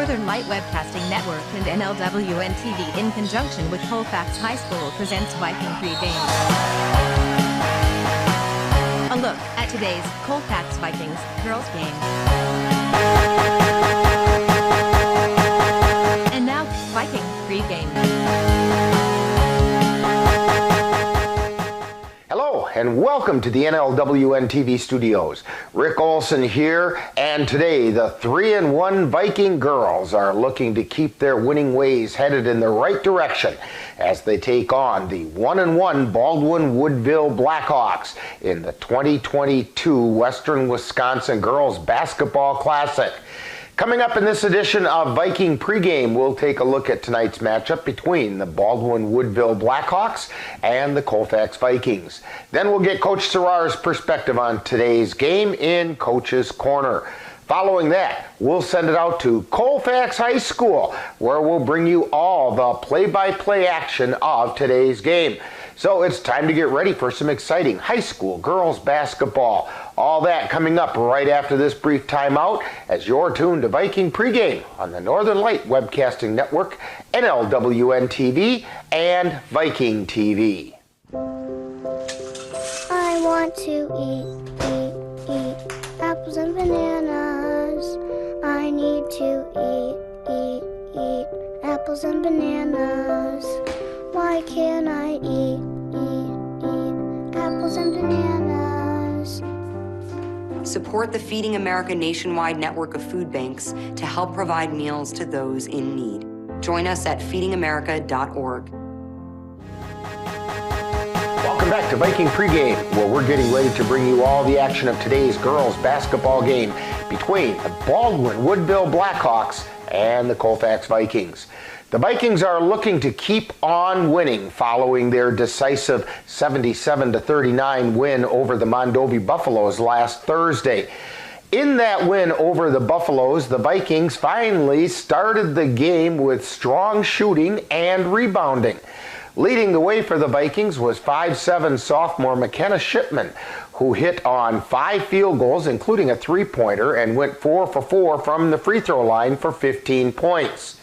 Northern Light Webcasting Network and NLWN-TV in conjunction with Colfax High School presents Viking Pre-Game. A look at today's Colfax Vikings Girls game. And now, Viking Pre-Game. Hello and welcome to the NLWN-TV studios. Rick Olson here, and today the 3-1 Viking girls are looking to keep their winning ways headed in the right direction as they take on the 1-1 Baldwin-Woodville Blackhawks in the 2022 Western Wisconsin Girls Basketball Classic. Coming up in this edition of Viking Pregame, we'll take a look at tonight's matchup between the Baldwin-Woodville Blackhawks and the Colfax Vikings. Then we'll get Coach Serrar's perspective on today's game in Coach's Corner. Following that, we'll send it out to Colfax High School, where we'll bring you all the play-by-play action of today's game. So it's time to get ready for some exciting high school girls basketball. All that coming up right after this brief timeout as you're tuned to Viking Pregame on the Northern Light Webcasting Network, NLWN-TV, and Viking TV. I want to eat apples and bananas. I need to eat apples and bananas. Why can't I eat apples and bananas? Support the Feeding America nationwide network of food banks to help provide meals to those in need. Join us at feedingamerica.org. Welcome back to Viking Pregame, where we're getting ready to bring you all the action of today's girls basketball game between the Baldwin-Woodville Blackhawks and the Colfax Vikings. The Vikings are looking to keep on winning following their decisive 77-39 win over the Mondovi Buffaloes last Thursday. In that win over the Buffaloes, the Vikings finally started the game with strong shooting and rebounding. Leading the way for the Vikings was 5'7" sophomore McKenna Shipman, who hit on 5 field goals, including a three-pointer, and went 4 for 4 from the free throw line for 15 points.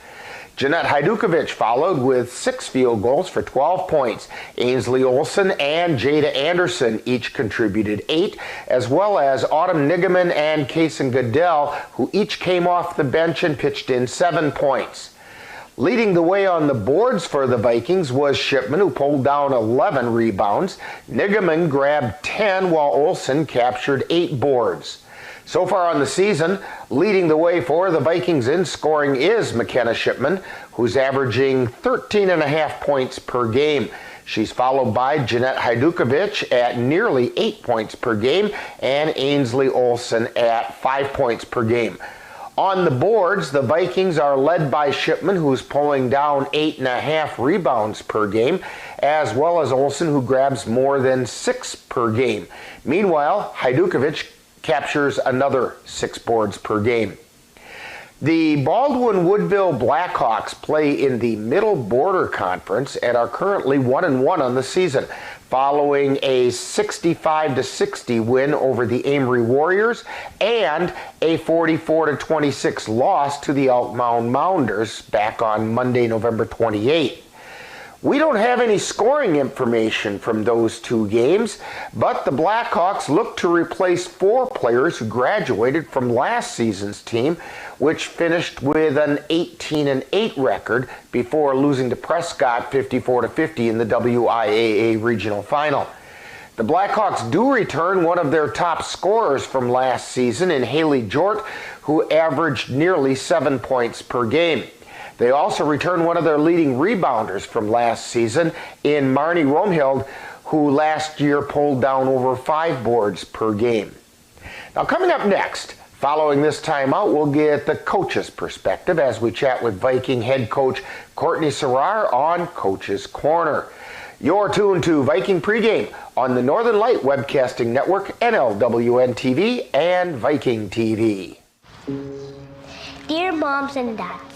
Jeanette Hajdukovic followed with 6 field goals for 12 points. Ainsley Olsen and Jada Anderson each contributed 8, as well as Autumn Nigaman and Kaysen Goodell, who each came off the bench and pitched in 7 points. Leading the way on the boards for the Vikings was Shipman, who pulled down 11 rebounds. Nigaman grabbed 10, while Olsen captured 8 boards. So far on the season, leading the way for the Vikings in scoring is McKenna Shipman, who's averaging 13.5 points per game. She's followed by Jeanette Hajdukovic at nearly 8 points per game and Ainsley Olsen at 5 points per game. On the boards, the Vikings are led by Shipman, who's pulling down 8.5 rebounds per game, as well as Olsen, who grabs more than 6 per game. Meanwhile, Hajdukovic captures another 6 boards per game. The Baldwin-Woodville Blackhawks play in the Middle Border Conference and are currently 1-1 on the season, following a 65-60 win over the Amory Warriors and a 44-26 loss to the Elk Mound Mounders back on Monday, November 28th. We don't have any scoring information from those 2 games, but the Blackhawks look to replace 4 players who graduated from last season's team, which finished with an 18-8 record before losing to Prescott 54-50 in the WIAA Regional Final. The Blackhawks do return one of their top scorers from last season in Haley Jort, who averaged nearly 7 points per game. They also return one of their leading rebounders from last season in Marnie Romhild, who last year pulled down over 5 boards per game. Now coming up next, following this timeout, we'll get the coach's perspective as we chat with Viking head coach Courtney Serrar on Coach's Corner. You're tuned to Viking Pregame on the Northern Light Webcasting Network, NLWN-TV, and Viking TV. Dear moms and dads,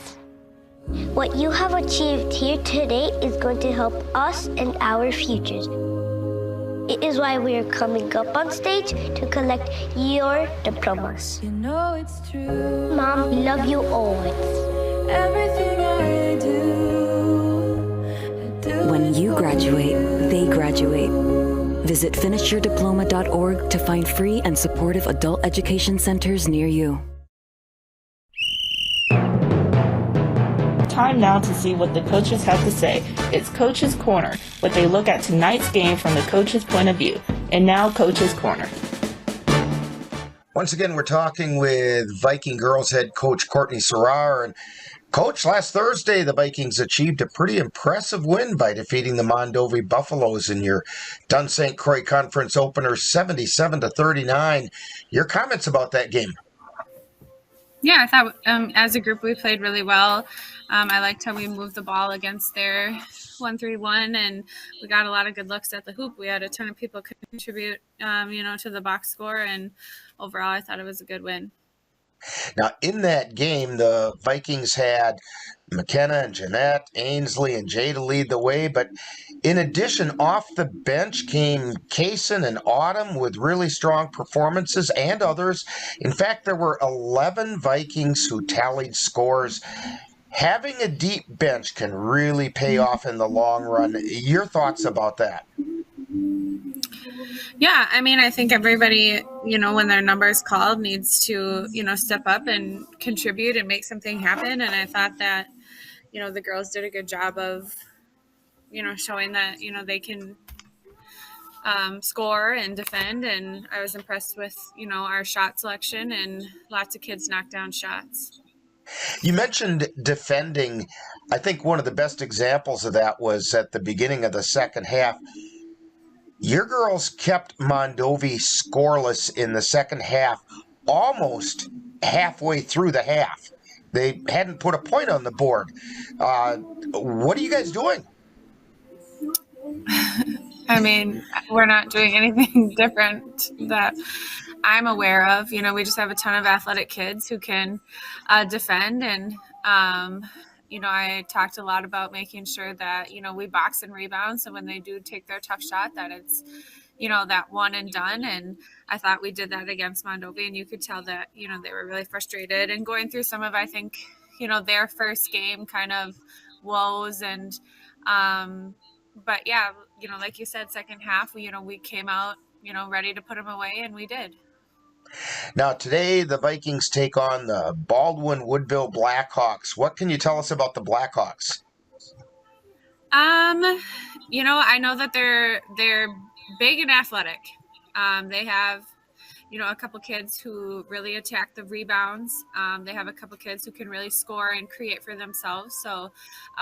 what you have achieved here today is going to help us and our futures. It is why we are coming up on stage to collect your diplomas. You know it's true. Mom, we love you always. Everything I do. When you graduate, they graduate. Visit finishyourdiploma.org to find free and supportive adult education centers near you. Time now to see what the coaches have to say. It's Coach's Corner, where they look at tonight's game from the coach's point of view. And now, Coach's Corner. Once again, we're talking with Viking girls head coach Courtney Serrar. And Coach, last Thursday, the Vikings achieved a pretty impressive win by defeating the Mondovi Buffaloes in your Dunn St. Croix Conference opener, 77-39. Your comments about that game? Yeah, I thought as a group we played really well. I liked how we moved the ball against their 1-3-1, and we got a lot of good looks at the hoop. We had a ton of people contribute, to the box score, and overall I thought it was a good win. Now, in that game, the Vikings had McKenna and Jeanette, Ainsley and Jay to lead the way, but in addition, off the bench came Kaysen and Autumn with really strong performances and others. In fact, there were 11 Vikings who tallied scores. Having a deep bench can really pay off in the long run. Your thoughts about that? Yeah, I mean, I think everybody, when their number is called, needs to, step up and contribute and make something happen. And I thought that, the girls did a good job of, showing that, they can score and defend. And I was impressed with, our shot selection, and lots of kids knocked down shots. You mentioned defending. I think one of the best examples of that was at the beginning of the second half. Your girls kept Mondovi scoreless in the second half, almost halfway through the half. They hadn't put a point on the board. What are you guys doing? I mean, we're not doing anything different that I'm aware of. We just have a ton of athletic kids who can defend, and I talked a lot about making sure that, we box and rebound. So when they do take their tough shot, that it's, that one and done. And I thought we did that against Mondovi, and you could tell that, they were really frustrated and going through some of, I think, their first game kind of woes. And, but yeah, like you said, second half, we came out, ready to put them away, and we did. Now, today, the Vikings take on the Baldwin-Woodville Blackhawks. What can you tell us about the Blackhawks? I know that they're big and athletic. They have, a couple kids who really attack the rebounds. They have a couple kids who can really score and create for themselves. So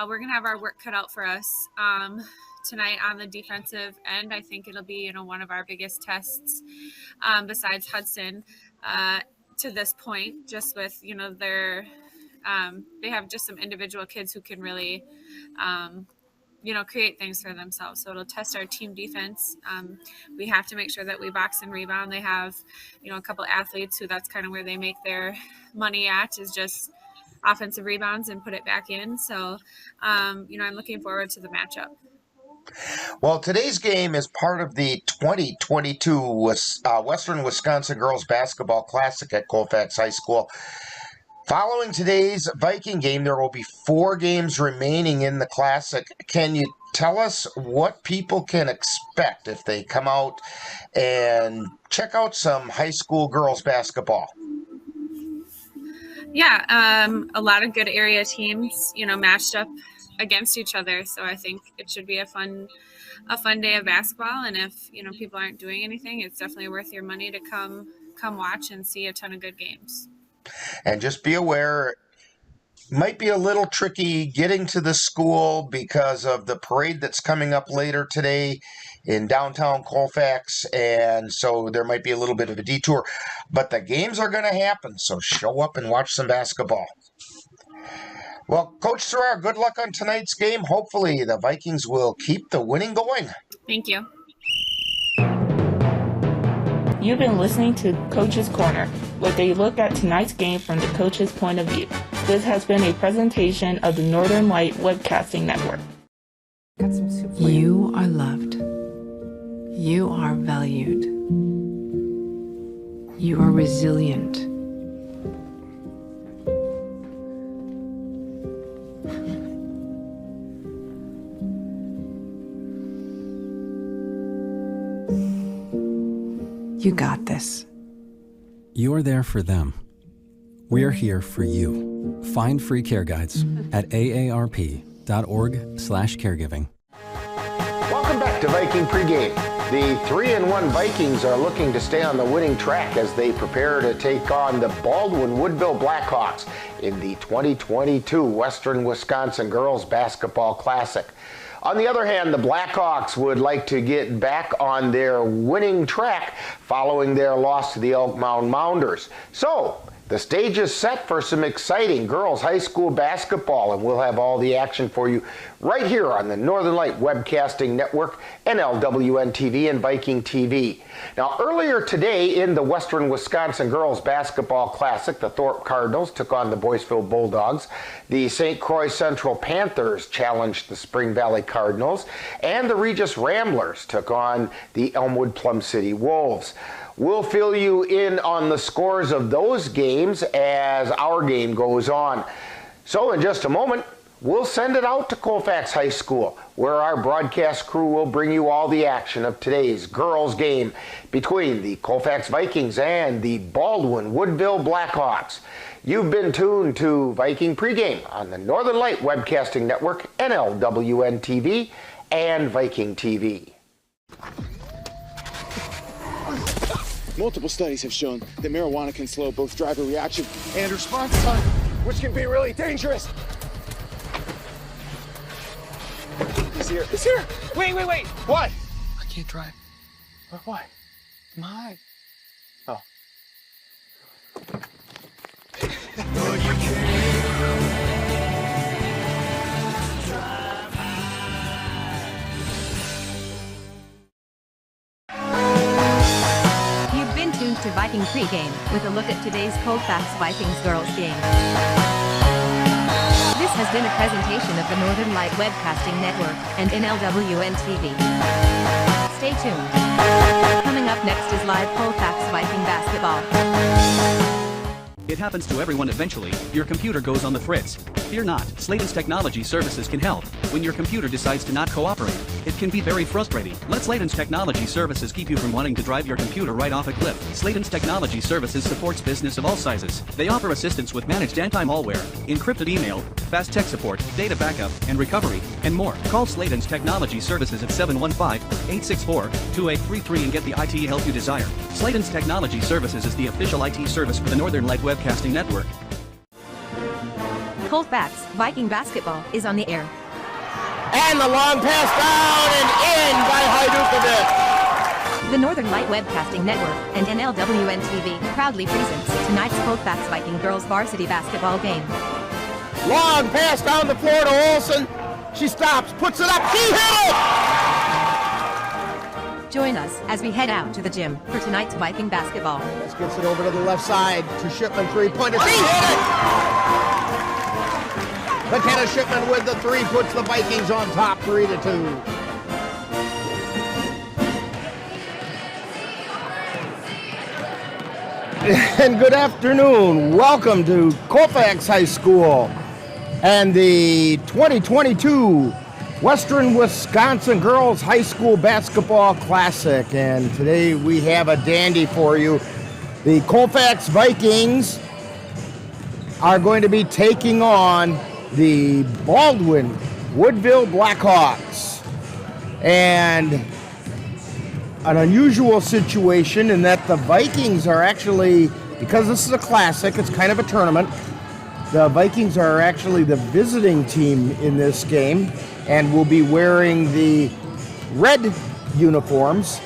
we're going to have our work cut out for us tonight on the defensive end. I think it'll be, one of our biggest tests besides Hudson to this point, just with, their they have just some individual kids who can really, create things for themselves. So it'll test our team defense. We have to make sure that we box and rebound. They have, a couple athletes who that's kind of where they make their money at, is just offensive rebounds and put it back in. So, I'm looking forward to the matchup. Well, today's game is part of the 2022 Western Wisconsin Girls Basketball Classic at Colfax High School. Following today's Viking game, there will be 4 games remaining in the Classic. Can you tell us what people can expect if they come out and check out some high school girls basketball? Yeah, a lot of good area teams, matched up against each other. So I think it should be a fun day of basketball. And if, people aren't doing anything, it's definitely worth your money to come watch and see a ton of good games. And just be aware, it might be a little tricky getting to the school because of the parade that's coming up later today in downtown Colfax. And so there might be a little bit of a detour, but the games are going to happen. So show up and watch some basketball. Well, Coach Serrar, good luck on tonight's game. Hopefully the Vikings will keep the winning going. Thank you. You've been listening to Coach's Corner, where they look at tonight's game from the coach's point of view. This has been a presentation of the Northern Light Webcasting Network. You are loved. You are valued. You are resilient. You got this. You're there for them. We're here for you. Find free care guides at aarp.org/caregiving. Welcome back to Viking Pregame. The 3-1 Vikings are looking to stay on the winning track as they prepare to take on the Baldwin-Woodville Blackhawks in the 2022 Western Wisconsin Girls Basketball Classic. On the other hand, the Blackhawks would like to get back on their winning track following their loss to the Elk Mound Mounders. So, the stage is set for some exciting girls high school basketball, and we'll have all the action for you right here on the Northern Light Webcasting Network, NLWN-TV, and Viking TV. Now, earlier today in the Western Wisconsin Girls Basketball Classic, the Thorpe Cardinals took on the Boyceville Bulldogs. The St. Croix Central Panthers challenged the Spring Valley Cardinals, and the Regis Ramblers took on the Elmwood Plum City Wolves. We'll fill you in on the scores of those games as our game goes on. So in just a moment, we'll send it out to Colfax High School, where our broadcast crew will bring you all the action of today's girls' game between the Colfax Vikings and the Baldwin-Woodville Blackhawks. You've been tuned to Viking Pregame on the Northern Light Webcasting Network, NLWN-TV, and Viking TV. Multiple studies have shown that marijuana can slow both driver reaction and response time, which can be really dangerous. He's here. He's here. Wait. What? I can't drive. Why? My. Oh. To Viking Pregame with a look at today's Colfax Vikings girls game. This has been a presentation of the Northern Light Webcasting Network and NLWN-TV. Stay tuned. Coming up next is live Colfax Viking basketball. It happens to everyone eventually. Your computer goes on the fritz. Fear not, Slayton's Technology Services can help. When your computer decides to not cooperate, it can be very frustrating. Let Slayton's Technology Services keep you from wanting to drive your computer right off a cliff. Slayton's Technology Services supports business of all sizes. They offer assistance with managed anti-malware, encrypted email, fast tech support, data backup, and recovery, and more. Call Slayton's Technology Services at 715-864-2833 and get the IT help you desire. Slayton's Technology Services is the official IT service for the Northern Light Webcasting Network. Colfax Viking basketball is on the air. And the long pass down and in by Hajdukovic. The Northern Light Webcasting Network and NLWN-TV proudly presents tonight's Colfax Viking girls varsity basketball game. Long pass down the floor to Olsen. She stops, puts it up, she hit it! Join us as we head out to the gym for tonight's Viking basketball. This gets it over to the left side to Shipman, three-pointer. She hit it! McKenna Shipman with the three puts the Vikings on top, 3-2. And good afternoon. Welcome to Colfax High School and the 2022 Western Wisconsin Girls High School Basketball Classic. And today we have a dandy for you. The Colfax Vikings are going to be taking on the Baldwin-Woodville Blackhawks. And an unusual situation in that the Vikings are actually, because this is a classic, it's kind of a tournament, the Vikings are actually the visiting team in this game and will be wearing the red uniforms,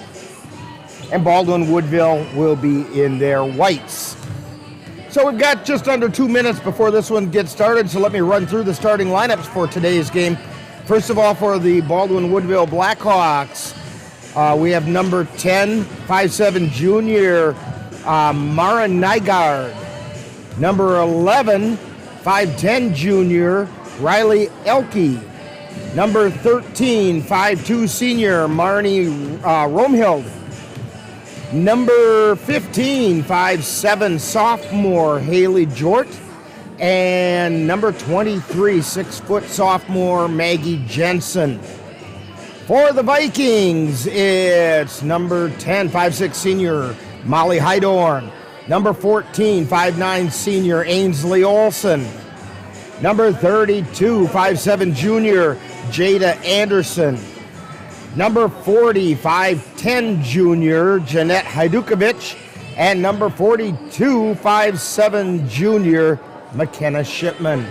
and Baldwin-Woodville will be in their whites. So we've got just under 2 minutes before this one gets started, so let me run through the starting lineups for today's game. First of all, for the Baldwin-Woodville Blackhawks, we have number 10, 5'7" junior, Mara Nygaard. Number 11, 5'10" junior, Riley Elke. Number 13, 5'2" senior, Marnie Romhild. Number 15, 5'7" sophomore, Haley Jort. And number 23, 6' sophomore, Maggie Jensen. For the Vikings, it's number 10, 5'6" senior Molly Hydorn. Number 14, 5'9" senior Ainsley Olson. Number 32, 5'7" junior Jada Anderson. Number 40, 5'10" junior Jeanette Hajdukovic. And number 42, 5'7" junior McKenna Shipman.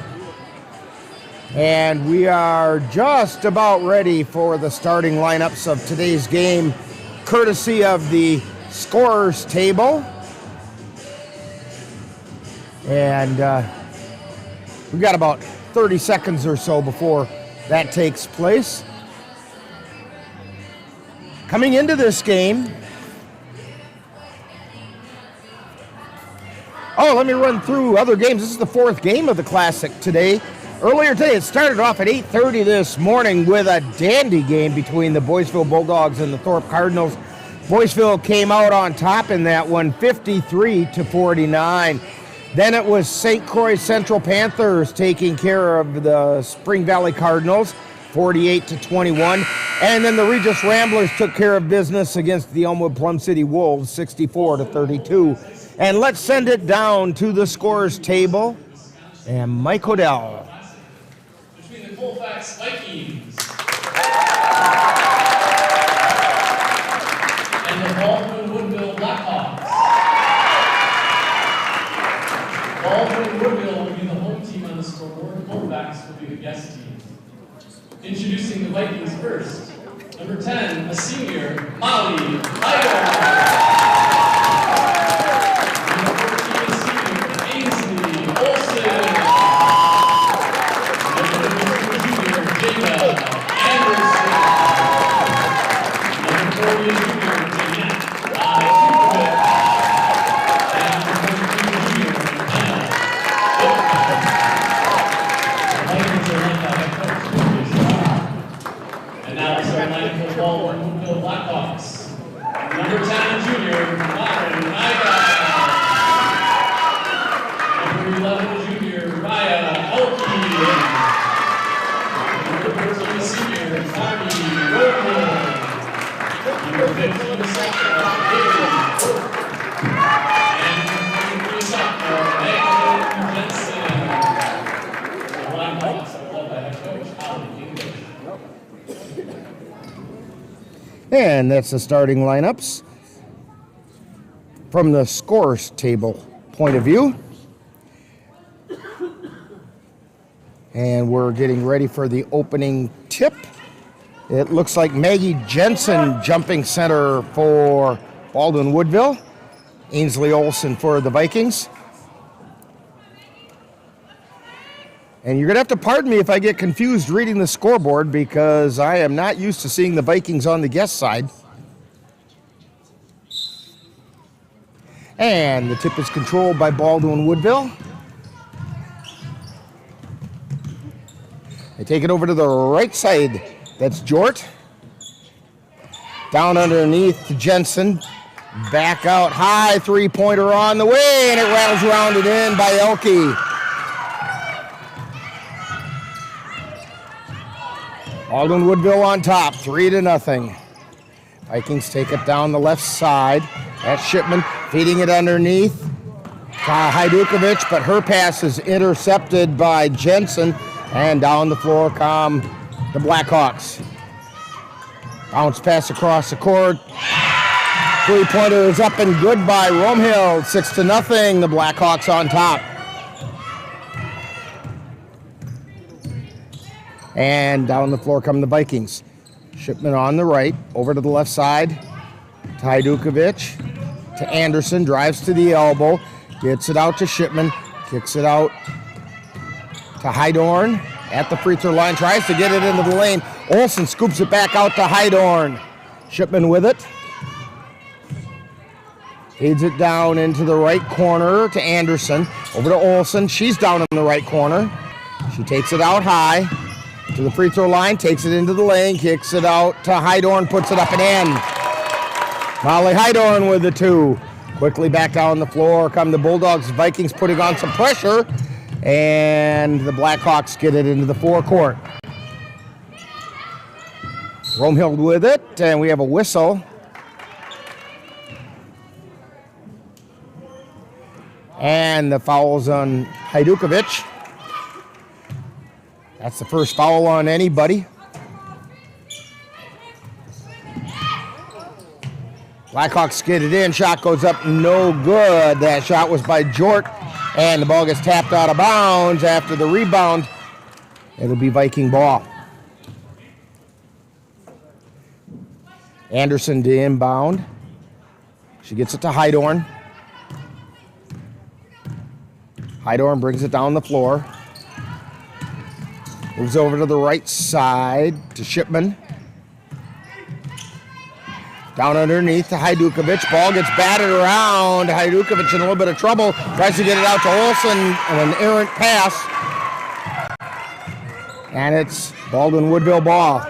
And we are just about ready for the starting lineups of today's game, courtesy of the scorers table. And we've got about 30 seconds or so before that takes place. Coming into this game, let me run through other games. This is the fourth game of the Classic today. Earlier today, it started off at 8:30 this morning with a dandy game between the Boyceville Bulldogs and the Thorpe Cardinals. Boyceville came out on top in that one, 53-49. Then it was St. Croix Central Panthers taking care of the Spring Valley Cardinals, 48-21. And then the Regis Ramblers took care of business against the Elmwood Plum City Wolves, 64-32. And let's send it down to the scorers table. And Mike Hodel. Between the Colfax Vikings and the Baldwin-Woodville Blackhawks. Baldwin-Woodville will be the home team on the scoreboard. Colfax will be the guest team. Introducing the Vikings first. Number 10, a senior, Molly Hydorn. And now it's our line for the Baldwin-Woodville Blackhawks. Number 10, junior, Lauren Iga. Number 11, junior, Raya Elke. Number 13, senior, Marty Roble. Number 15, sophomore, Haley Burke. And number 23, sophomore, Megan Jensen. The Blackhawks are led by head coach Holly English. And that's the starting lineups from the scorers table point of view. And we're getting ready for the opening tip. It looks like Maggie Jensen jumping center for Baldwin-Woodville. Ainsley Olson for the Vikings. And you're going to have to pardon me if I get confused reading the scoreboard because I am not used to seeing the Vikings on the guest side. And the tip is controlled by Baldwin-Woodville. They take it over to the right side. That's Jort. Down underneath to Jensen. Back out high, three-pointer on the way, and it rattles around it in by Elke. Baldwin-Woodville on top, 3-0. Vikings take it down the left side. That's Shipman feeding it underneath to Hajdukovic, but her pass is intercepted by Jensen, and down the floor come the Blackhawks. Bounce pass across the court. Three-pointer is up and good by Romehill, 6-0. The Blackhawks on top. And down the floor come the Vikings. Shipman on the right, over to the left side. To Hajdukovic, to Anderson, drives to the elbow, gets it out to Shipman, kicks it out to Hydorn at the free throw line, tries to get it into the lane. Olson scoops it back out to Hydorn. Shipman with it. Feeds it down into the right corner to Anderson. Over to Olson, she's down in the right corner. She takes it out high to the free throw line, takes it into the lane, kicks it out to Hydorn, puts it up and in. Molly Hydorn with the two. Quickly back down the floor come the Bulldogs. Vikings putting on some pressure, and the Blackhawks get it into the forecourt. Romehild with it, and we have a whistle. And the foul's on Hajdukovic. That's the first foul on anybody. Blackhawks get it in. Shot goes up, no good. That shot was by Jort, and the ball gets tapped out of bounds after the rebound. It'll be Viking ball. Anderson to inbound. She gets it to Heidorn. Heidorn brings it down the floor. Moves over to the right side to Shipman. Down underneath to Hajdukovic. Ball gets batted around. Hajdukovic in a little bit of trouble. Tries to get it out to Olsen and an errant pass. And it's Baldwin-Woodville ball.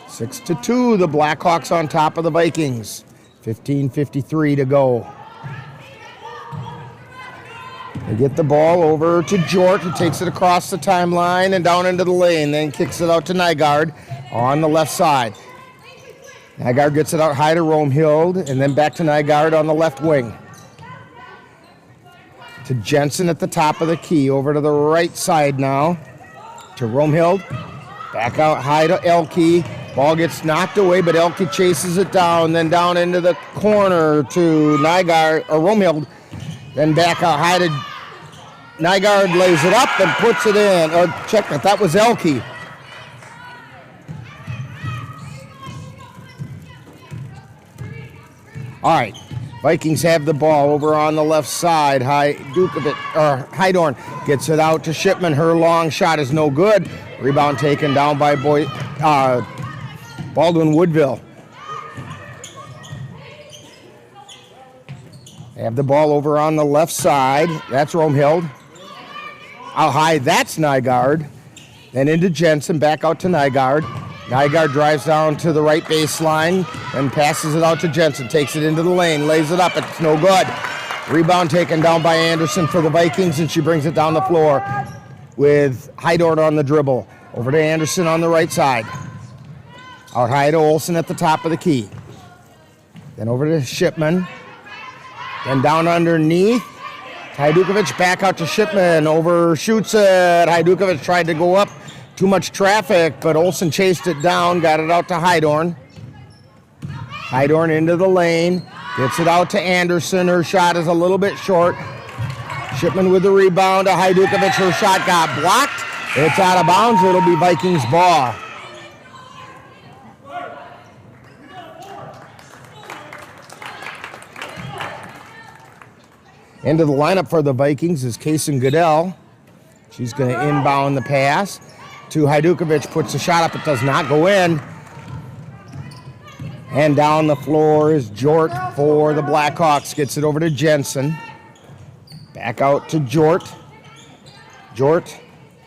6-2, the Blackhawks on top of the Vikings. 15:53 to go. They get the ball over to Jort, who takes it across the timeline and down into the lane, then kicks it out to Nygaard on the left side. Nygaard gets it out high to Romehild, and then back to Nygaard on the left wing. To Jensen at the top of the key, over to the right side now, to Romehild. Back out high to Elke. Ball gets knocked away, but Elke chases it down, then down into the corner to Nygaard, or Romehild, then back out high to Nygaard, lays it up and puts it in. Or check that was Elke. All right, Vikings have the ball over on the left side. Heidorn gets it out to Shipman. Her long shot is no good. Rebound taken down by Baldwin-Woodville. They have the ball over on the left side. That's Romehild. Out high, that's Nygaard. Then into Jensen, back out to Nygaard. Nygaard drives down to the right baseline and passes it out to Jensen. Takes it into the lane, lays it up. It's no good. Rebound taken down by Anderson for the Vikings, and she brings it down the floor with Heidorn on the dribble. Over to Anderson on the right side. Out high to Olsen at the top of the key. Then over to Shipman. Then down underneath. Hajdukovic back out to Shipman. Overshoots it. Hajdukovic tried to go up. Too much traffic, but Olsen chased it down. Got it out to Heidorn. Heidorn into the lane. Gets it out to Anderson. Her shot is a little bit short. Shipman with the rebound to Hajdukovic. Her shot got blocked. It's out of bounds. It'll be Vikings ball. Into the lineup for the Vikings is Kaysen Goodell. She's going to inbound the pass to Hajdukovic. Puts the shot up. It does not go in. And down the floor is Jort for the Blackhawks. Gets it over to Jensen. Back out to Jort. Jort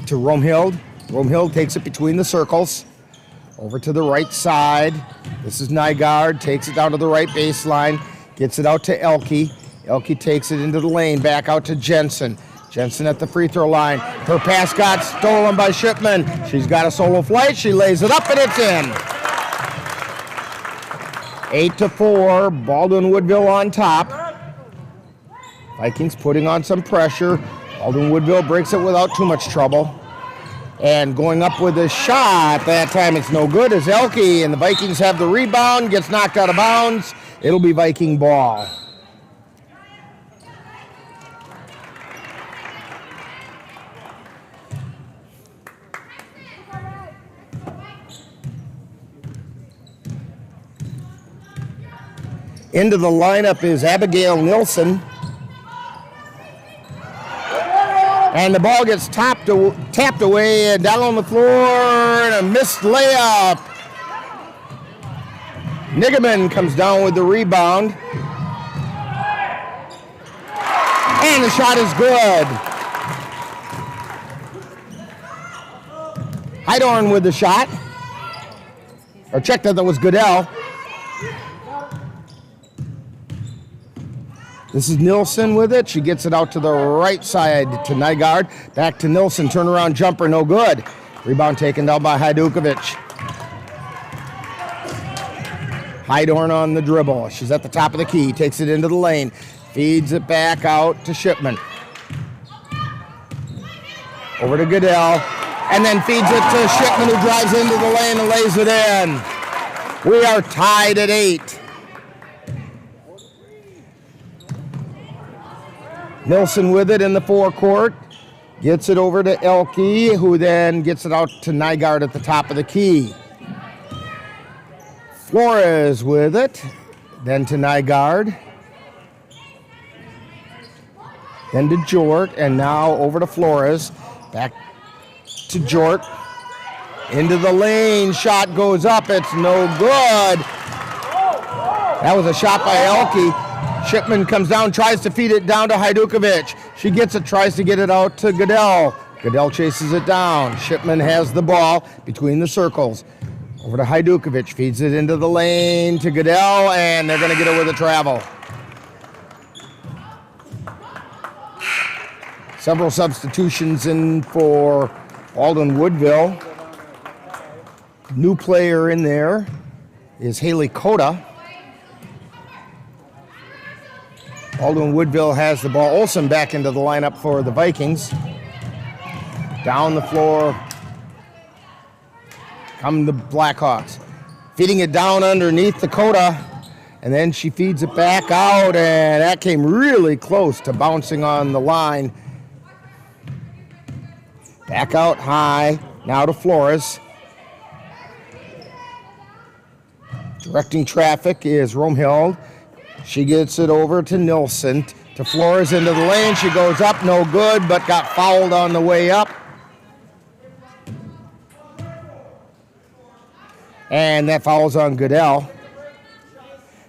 to Romehild. Romehild takes it between the circles. Over to the right side. This is Nygaard. Takes it down to the right baseline. Gets it out to Elke. Elke takes it into the lane, back out to Jensen. Jensen at the free throw line. Her pass got stolen by Shipman. She's got a solo flight. She lays it up and it's in. 8-4, Baldwin-Woodville on top. Vikings putting on some pressure. Baldwin-Woodville breaks it without too much trouble. And going up with a shot, that time it's no good, is Elke, and the Vikings have the rebound, gets knocked out of bounds. It'll be Viking ball. Into the lineup is Abigail Nilsson. And the ball gets tapped away and down on the floor, and a missed layup. Nigaman comes down with the rebound. And the shot is good. Heidorn with the shot. Or check that was Goodell. This is Nilsson with it. She gets it out to the right side to Nygaard. Back to Nilsson. Turnaround jumper, no good. Rebound taken down by Hajdukovic. Hydorn on the dribble. She's at the top of the key. Takes it into the lane. Feeds it back out to Shipman. Over to Goodell. And then feeds it to Shipman, who drives into the lane and lays it in. We are tied at 8. Nilsson with it in the forecourt. Gets it over to Elke, who then gets it out to Nygaard at the top of the key. Flores with it. Then to Nygaard. Then to Jort, and now over to Flores. Back to Jort. Into the lane. Shot goes up. It's no good. That was a shot by Elke. Shipman comes down, tries to feed it down to Hajdukovic. She gets it, tries to get it out to Goodell. Goodell chases it down. Shipman has the ball between the circles. Over to Hajdukovic, feeds it into the lane to Goodell, and they're going to get it with a travel. Several substitutions in for Baldwin-Woodville. New player in there is Haley Cota. Baldwin-Woodville has the ball. Olsen back into the lineup for the Vikings. Down the floor come the Blackhawks. Feeding it down underneath the Cota, and then she feeds it back out, and that came really close to bouncing on the line. Back out high, now to Flores. Directing traffic is Romhild. She gets it over to Nilsson, to Flores into the lane. She goes up, no good, but got fouled on the way up. And that foul's on Goodell.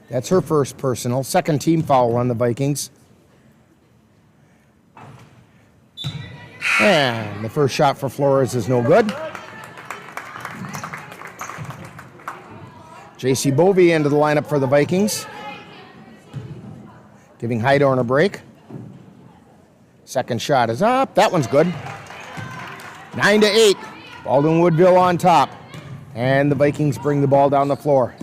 That's her first personal. Second team foul on the Vikings. And the first shot for Flores is no good. J.C. Bovey into the lineup for the Vikings. Giving Hydorn a break. Second shot is up. That one's good. 9-8. Baldwin-Woodville on top. And the Vikings bring the ball down the floor.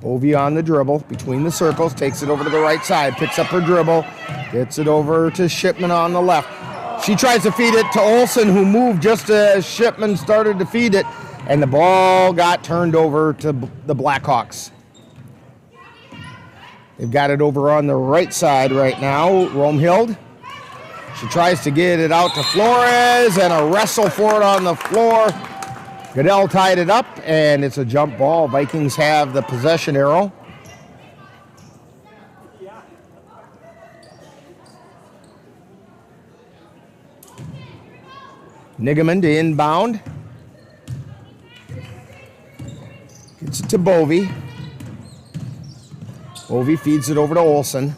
Bovey on the dribble between the circles. Takes it over to the right side. Picks up her dribble. Gets it over to Shipman on the left. She tries to feed it to Olsen, who moved just as Shipman started to feed it. And the ball got turned over to the Blackhawks. They've got it over on the right side right now. Romhild. She tries to get it out to Flores, and a wrestle for it on the floor. Goodell tied it up, and it's a jump ball. Vikings have the possession arrow. Nigaman to inbound. Gets it to Bovey. Bovey feeds it over to Olsen.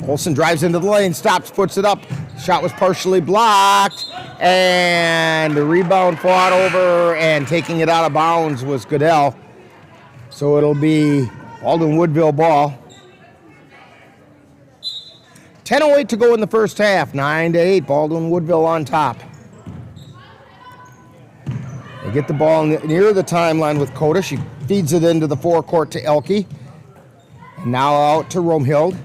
Olsen drives into the lane, stops, puts it up. Shot was partially blocked, and the rebound fought over, and taking it out of bounds was Goodell. So it'll be Baldwin-Woodville ball. 10:08 to go in the first half. 9-8, Baldwin-Woodville on top. They get the ball near the timeline with Cota. She feeds it into the forecourt to Elke. And now out to Romhild.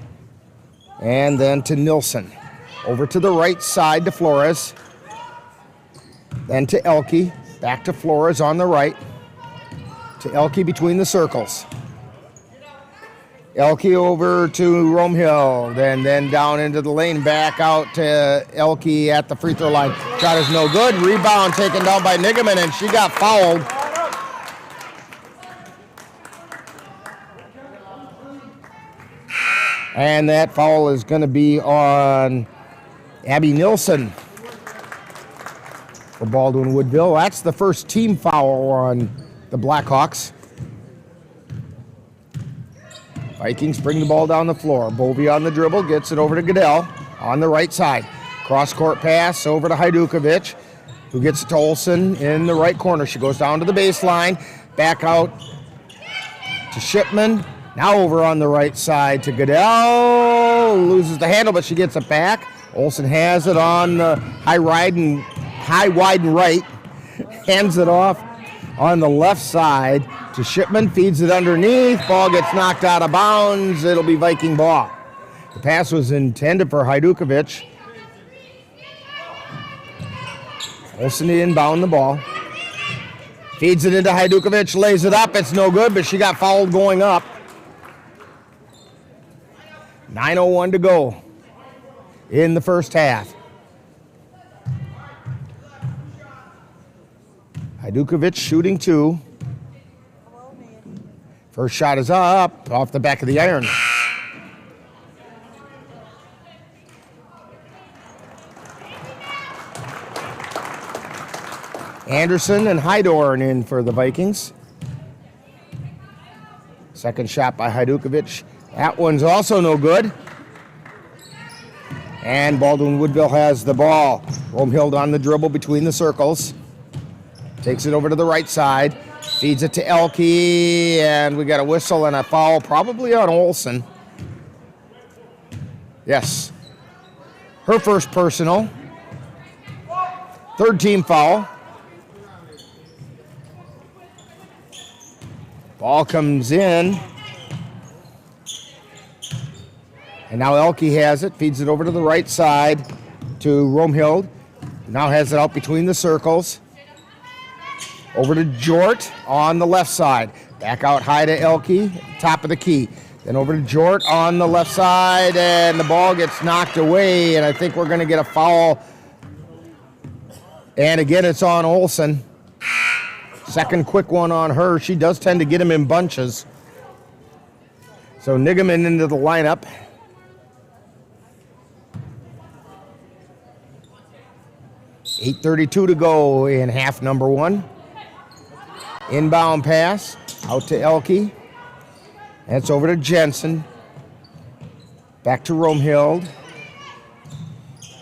And then to Nilsson. Over to the right side to Flores. Then to Elke. Back to Flores on the right. To Elke between the circles. Elke over to Romhild. And then down into the lane. Back out to Elke at the free throw line. Shot is no good. Rebound taken down by Nigaman, and she got fouled. And that foul is going to be on Abby Nilsson for Baldwin-Woodville. That's the first team foul on the Blackhawks. Vikings bring the ball down the floor. Bovey on the dribble, gets it over to Goodell on the right side. Cross-court pass over to Hajdukovic, who gets it to Olsen in the right corner. She goes down to the baseline, back out to Shipman. Now over on the right side to Goodell. Loses the handle, but she gets it back. Olsen has it on the high ride and high, wide, and right. Hands it off on the left side to Shipman. Feeds it underneath. Ball gets knocked out of bounds. It'll be Viking ball. The pass was intended for Hajdukovic. Olsen inbound the ball. Feeds it into Hajdukovic. Lays it up. It's no good, but she got fouled going up. 9:01 to go in the first half. Hajdukovic shooting 2. First shot is up off the back of the iron. Anderson and Hydorn in for the Vikings. Second shot by Hajdukovic. That one's also no good. And Baldwin-Woodville has the ball. Romehild on the dribble between the circles. Takes it over to the right side. Feeds it to Elke. And we got a whistle and a foul probably on Olsen. Yes. Her first personal. Third team foul. Ball comes in. And now Elke has it. Feeds it over to the right side to Romehild. Now has it out between the circles. Over to Jort on the left side. Back out high to Elke, top of the key. Then over to Jort on the left side, and the ball gets knocked away, and I think we're going to get a foul. And again, it's on Olsen. Second quick one on her. She does tend to get him in bunches. So Nigaman into the lineup. .8:32 to go in half number 1. Inbound pass out to Elke. That's over to Jensen. Back to Romehild.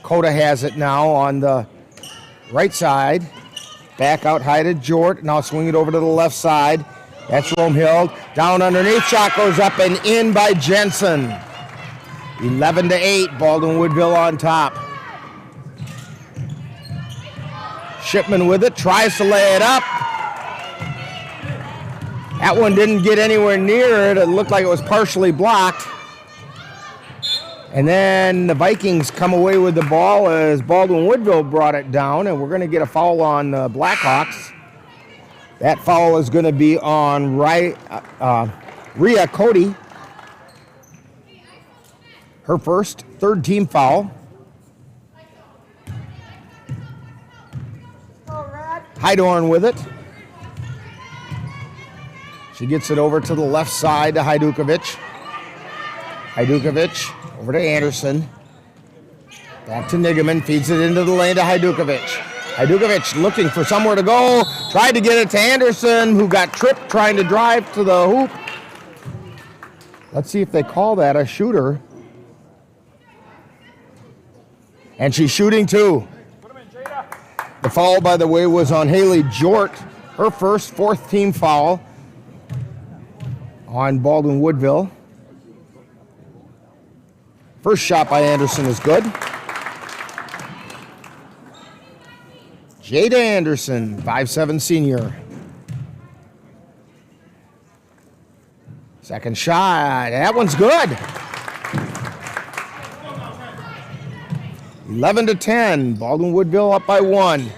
Coda has it now on the right side. Back out high to Jort. Now swing it over to the left side. That's Romehild. Down underneath. Shot goes up and in by Jensen. 11-8. Baldwin-Woodville on top. Shipman with it. Tries to lay it up. That one didn't get anywhere near it. It looked like it was partially blocked. And then the Vikings come away with the ball as Baldwin-Woodville brought it down, and we're going to get a foul on the Blackhawks. That foul is going to be on Rhea Cody. Her first, third team foul. Hydorn with it. She gets it over to the left side to Hajdukovic. Hajdukovic over to Anderson. Back to Nigaman. Feeds it into the lane to Hajdukovic. Hajdukovic looking for somewhere to go. Tried to get it to Anderson, who got tripped trying to drive to the hoop. Let's see if they call that a shooter. And she's shooting 2. The foul, by the way, was on Haley Jort. Her first, fourth team foul on Baldwin-Woodville. First shot by Anderson is good. Jada Anderson, 5'7" senior. Second shot, that one's good. 11-10, Baldwin-Woodville up by 1.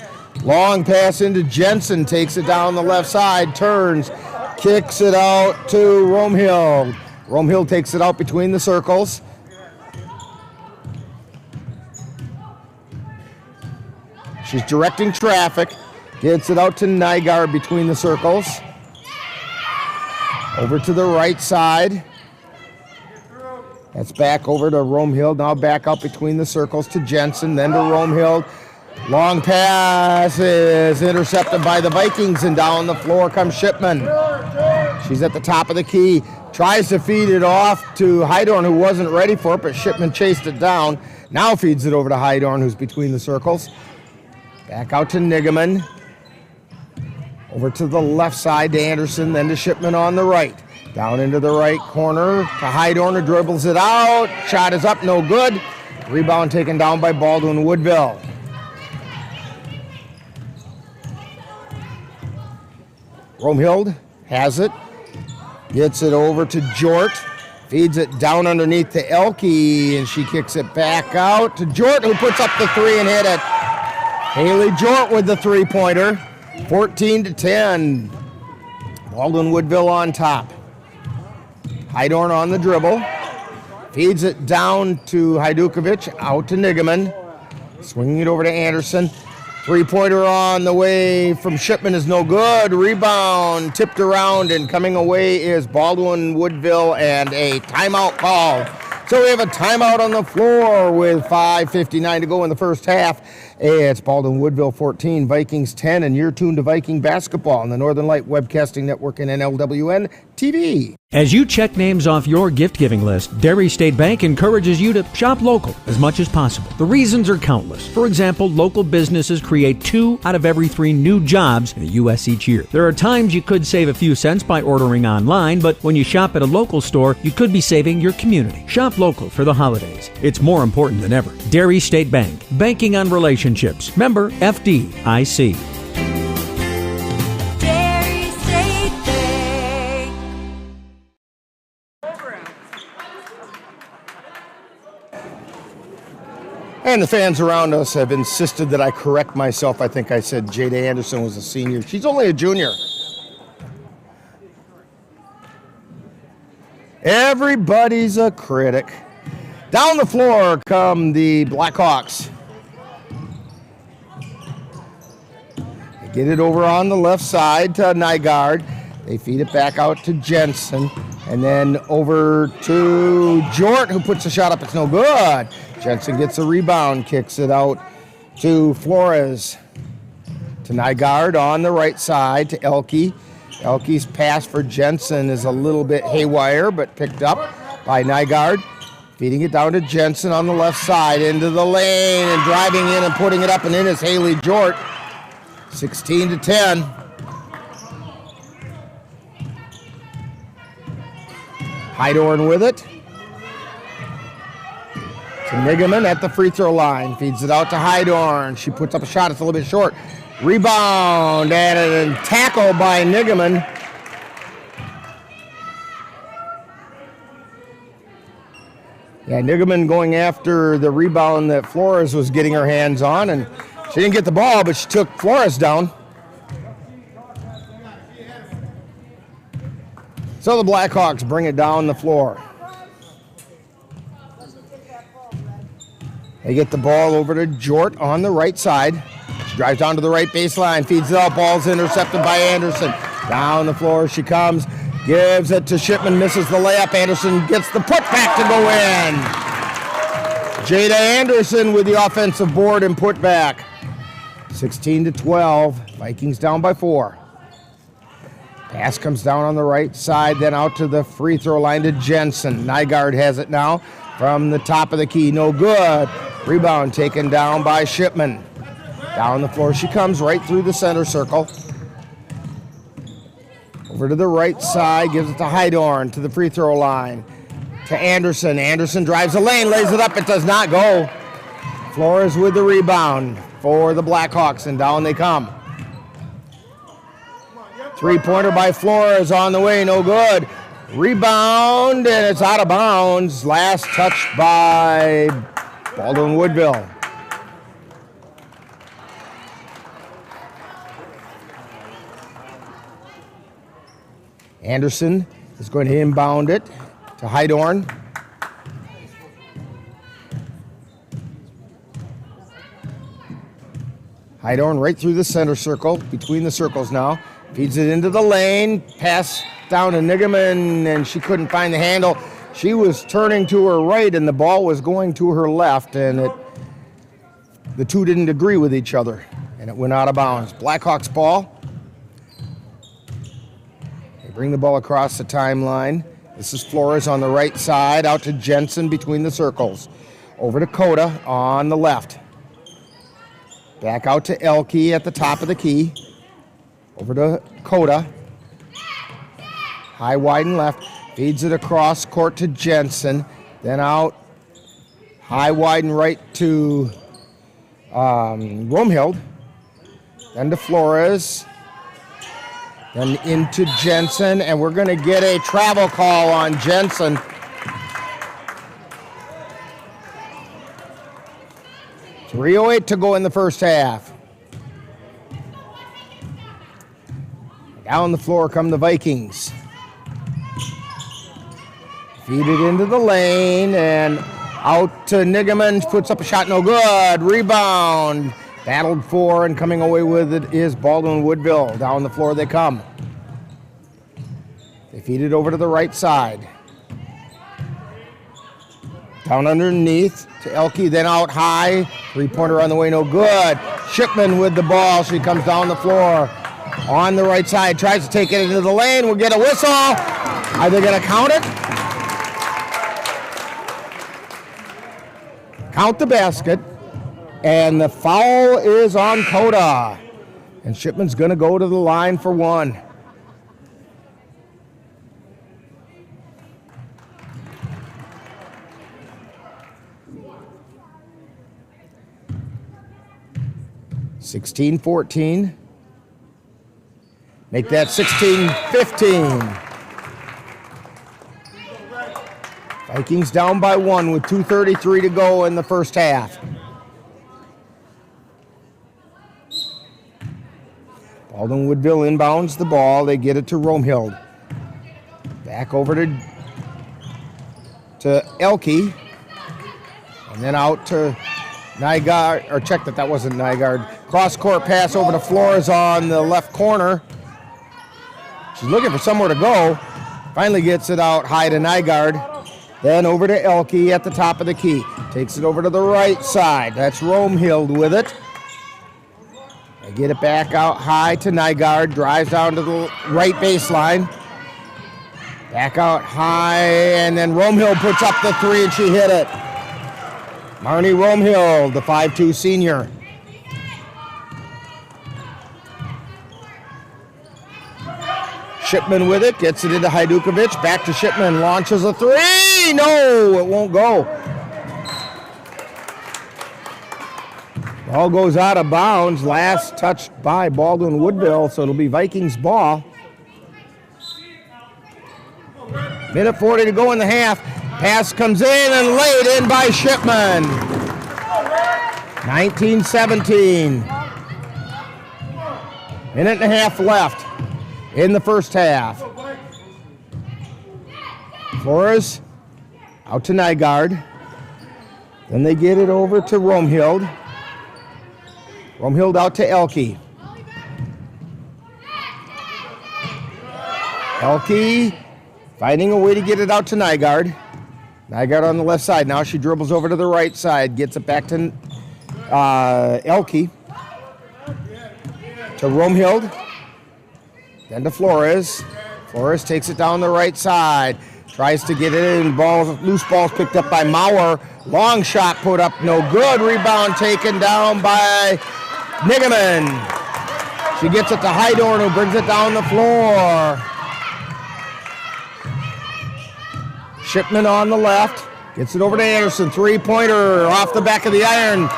Long pass into Jensen, takes it down the left side, turns, kicks it out to Romehild. Romehild takes it out between the circles. She's directing traffic, gets it out to Nygaard between the circles. Over to the right side. That's back over to Romehild. Now back up between the circles to Jensen, then to Romehild. Long pass is intercepted by the Vikings, and down the floor comes Shipman. She's at the top of the key. Tries to feed it off to Hydorn, who wasn't ready for it, but Shipman chased it down. Now feeds it over to Hydorn, who's between the circles. Back out to Nigaman. Over to the left side to Anderson, then to Shipman on the right. Down into the right corner to Hydorn, who dribbles it out. Shot is up, no good. Rebound taken down by Baldwin-Woodville. Bromhild has it. Gets it over to Jort. Feeds it down underneath to Elke, and she kicks it back out to Jort, who puts up the three and hit it. Haley Jort with the three-pointer. 14-10. Baldwin-Woodville on top. Heidorn on the dribble. Feeds it down to Hajdukovic, out to Nigaman. Swinging it over to Anderson. Three-pointer on the way from Shipman is no good. Rebound tipped around, and coming away is Baldwin-Woodville, and a timeout called. So we have a timeout on the floor with 5:59 to go in the first half. It's Baldwin-Woodville 14, Vikings 10, and you're tuned to Viking basketball on the Northern Light Webcasting Network and NLWN-TV. As you check names off your gift-giving list, Dairy State Bank encourages you to shop local as much as possible. The reasons are countless. For example, local businesses create 2 out of every 3 new jobs in the U.S. each year. There are times you could save a few cents by ordering online, but when you shop at a local store, you could be saving your community. Shop local for the holidays. It's more important than ever. Dairy State Bank. Banking on relationships. Member FDIC. And the fans around us have insisted that I correct myself. I think I said Jada Anderson was a senior. She's only a junior. Everybody's a critic. Down the floor come the Blackhawks. They get it over on the left side to Nygaard. They feed it back out to Jensen. And then over to Jort, who puts a shot up. It's no good. Jensen gets a rebound, kicks it out to Flores. To Nygaard on the right side to Elke. Elke's pass for Jensen is a little bit haywire, but picked up by Nygaard. Feeding it down to Jensen on the left side into the lane, and driving in and putting it up and in is Haley Jort. 16-10. Heidorn with it. To Nigaman at the free throw line. Feeds it out to Heidorn. She puts up a shot. It's a little bit short. Rebound and a tackle by Nigaman. Yeah, Nigaman going after the rebound that Flores was getting her hands on, and she didn't get the ball, but she took Flores down. So the Blackhawks bring it down the floor. They get the ball over to Jort on the right side. She drives down to the right baseline, feeds it out, ball's intercepted by Anderson. Down the floor she comes, gives it to Shipman, misses the layup. Anderson gets the putback to go in. Jada Anderson with the offensive board and putback. 16-12, Vikings down by 4. Pass comes down on the right side, then out to the free throw line to Jensen. Nygaard has it now from the top of the key, no good. Rebound taken down by Shipman. Down the floor she comes, right through the center circle. Over to the right side, gives it to Heidorn, to the free throw line. To Anderson. Anderson drives the lane, lays it up, it does not go. Flores with the rebound for the Blackhawks, and down they come. Three-pointer by Flores on the way, no good. Rebound, and it's out of bounds. Last touch by Baldwin-Woodville. Anderson is going to inbound it to Heidorn. Heidorn right through the center circle, between the circles now. Feeds it into the lane, pass down to Nigaman, and she couldn't find the handle. She was turning to her right, and the ball was going to her left, and the two didn't agree with each other, and it went out of bounds. Blackhawks ball. They bring the ball across the timeline. This is Flores on the right side, out to Jensen between the circles. Over to Coda on the left. Back out to Elke at the top of the key. Over to Coda. High, wide, and left. Feeds it across court to Jensen. Then out. High, wide, and right to Bromhild. Then to Flores. Then into Jensen, and we're going to get a travel call on Jensen. .308 to go in the first half. Down the floor come the Vikings. Feed it into the lane, and out to Nigaman, puts up a shot, no good. Rebound, battled for, and coming away with it is Baldwin-Woodville. Down the floor they come. They feed it over to the right side. Down underneath to Elke, then out high. Three-pointer on the way, no good. Shipman with the ball. She comes down the floor on the right side, tries to take it into the lane. We'll get a whistle. Are they going to count it? Count the basket. And the foul is on Coda. And Shipman's going to go to the line for one. (16-14). Make that 16-15. Vikings down by one with 2:33 to go in the first half. Baldwin-Woodville inbounds the ball. They get it to Romehild. Back over to Elke. And then out to Nygaard, or check that wasn't Nygaard. Cross-court pass over to Flores on the left corner. She's looking for somewhere to go. Finally gets it out high to Nygaard. Then over to Elke at the top of the key. Takes it over to the right side. That's Romehild with it. They get it back out high to Nygaard. Drives down to the right baseline. Back out high, and then Romehild puts up the three, and she hit it. Marnie Romehild, the 5'2" senior. Shipman with it, gets it into Hajdukovic, back to Shipman, launches a three. No, it won't go. Ball goes out of bounds, last touched by Baldwin-Woodville, so it'll be Vikings ball. Minute 40 to go in the half. Pass comes in and laid in by Shipman. 19-17. Minute and a half left in the first half. Flores out to Nygaard. Then they get it over to Romehild. Romehild out to Elke. Elke finding a way to get it out to Nygaard. Nygaard on the left side. Now she dribbles over to the right side. Gets it back to Elke. To Romehild. Then to Flores. Flores takes it down the right side. Tries to get it in. Loose balls picked up by Maurer. Long shot put up, no good. Rebound taken down by Nigaman. She gets it to Heidorn, who brings it down the floor. Shipman on the left. Gets it over to Anderson. Three-pointer off the back of the iron.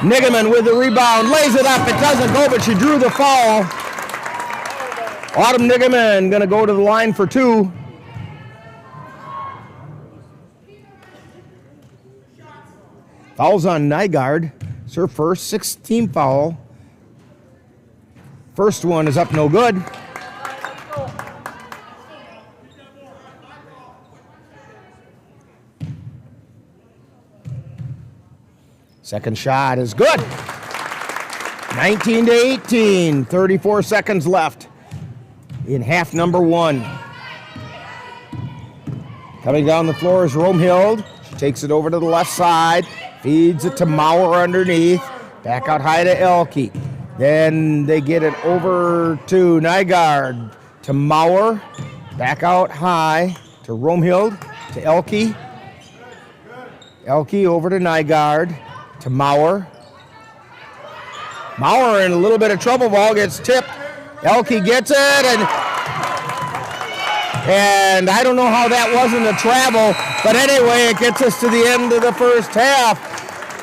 Nigaman with the rebound. Lays it up. It doesn't go, but she drew the foul. Autumn Nigaman going to go to the line for two. Fouls on Nygaard. It's her first 16th foul. First one is up, no good. Second shot is good. 19-18, 34 seconds left in half number one. Coming down the floor is Romehild. She takes it over to the left side, feeds it to Maurer underneath, back out high to Elke. Then they get it over to Nygaard, to Maurer, back out high to Romehild, to Elke. Elke over to Nygaard, to Maurer. Maurer in a little bit of trouble. Ball gets tipped. Elke gets it, and I don't know how that wasn't a travel, but anyway, it gets us to the end of the first half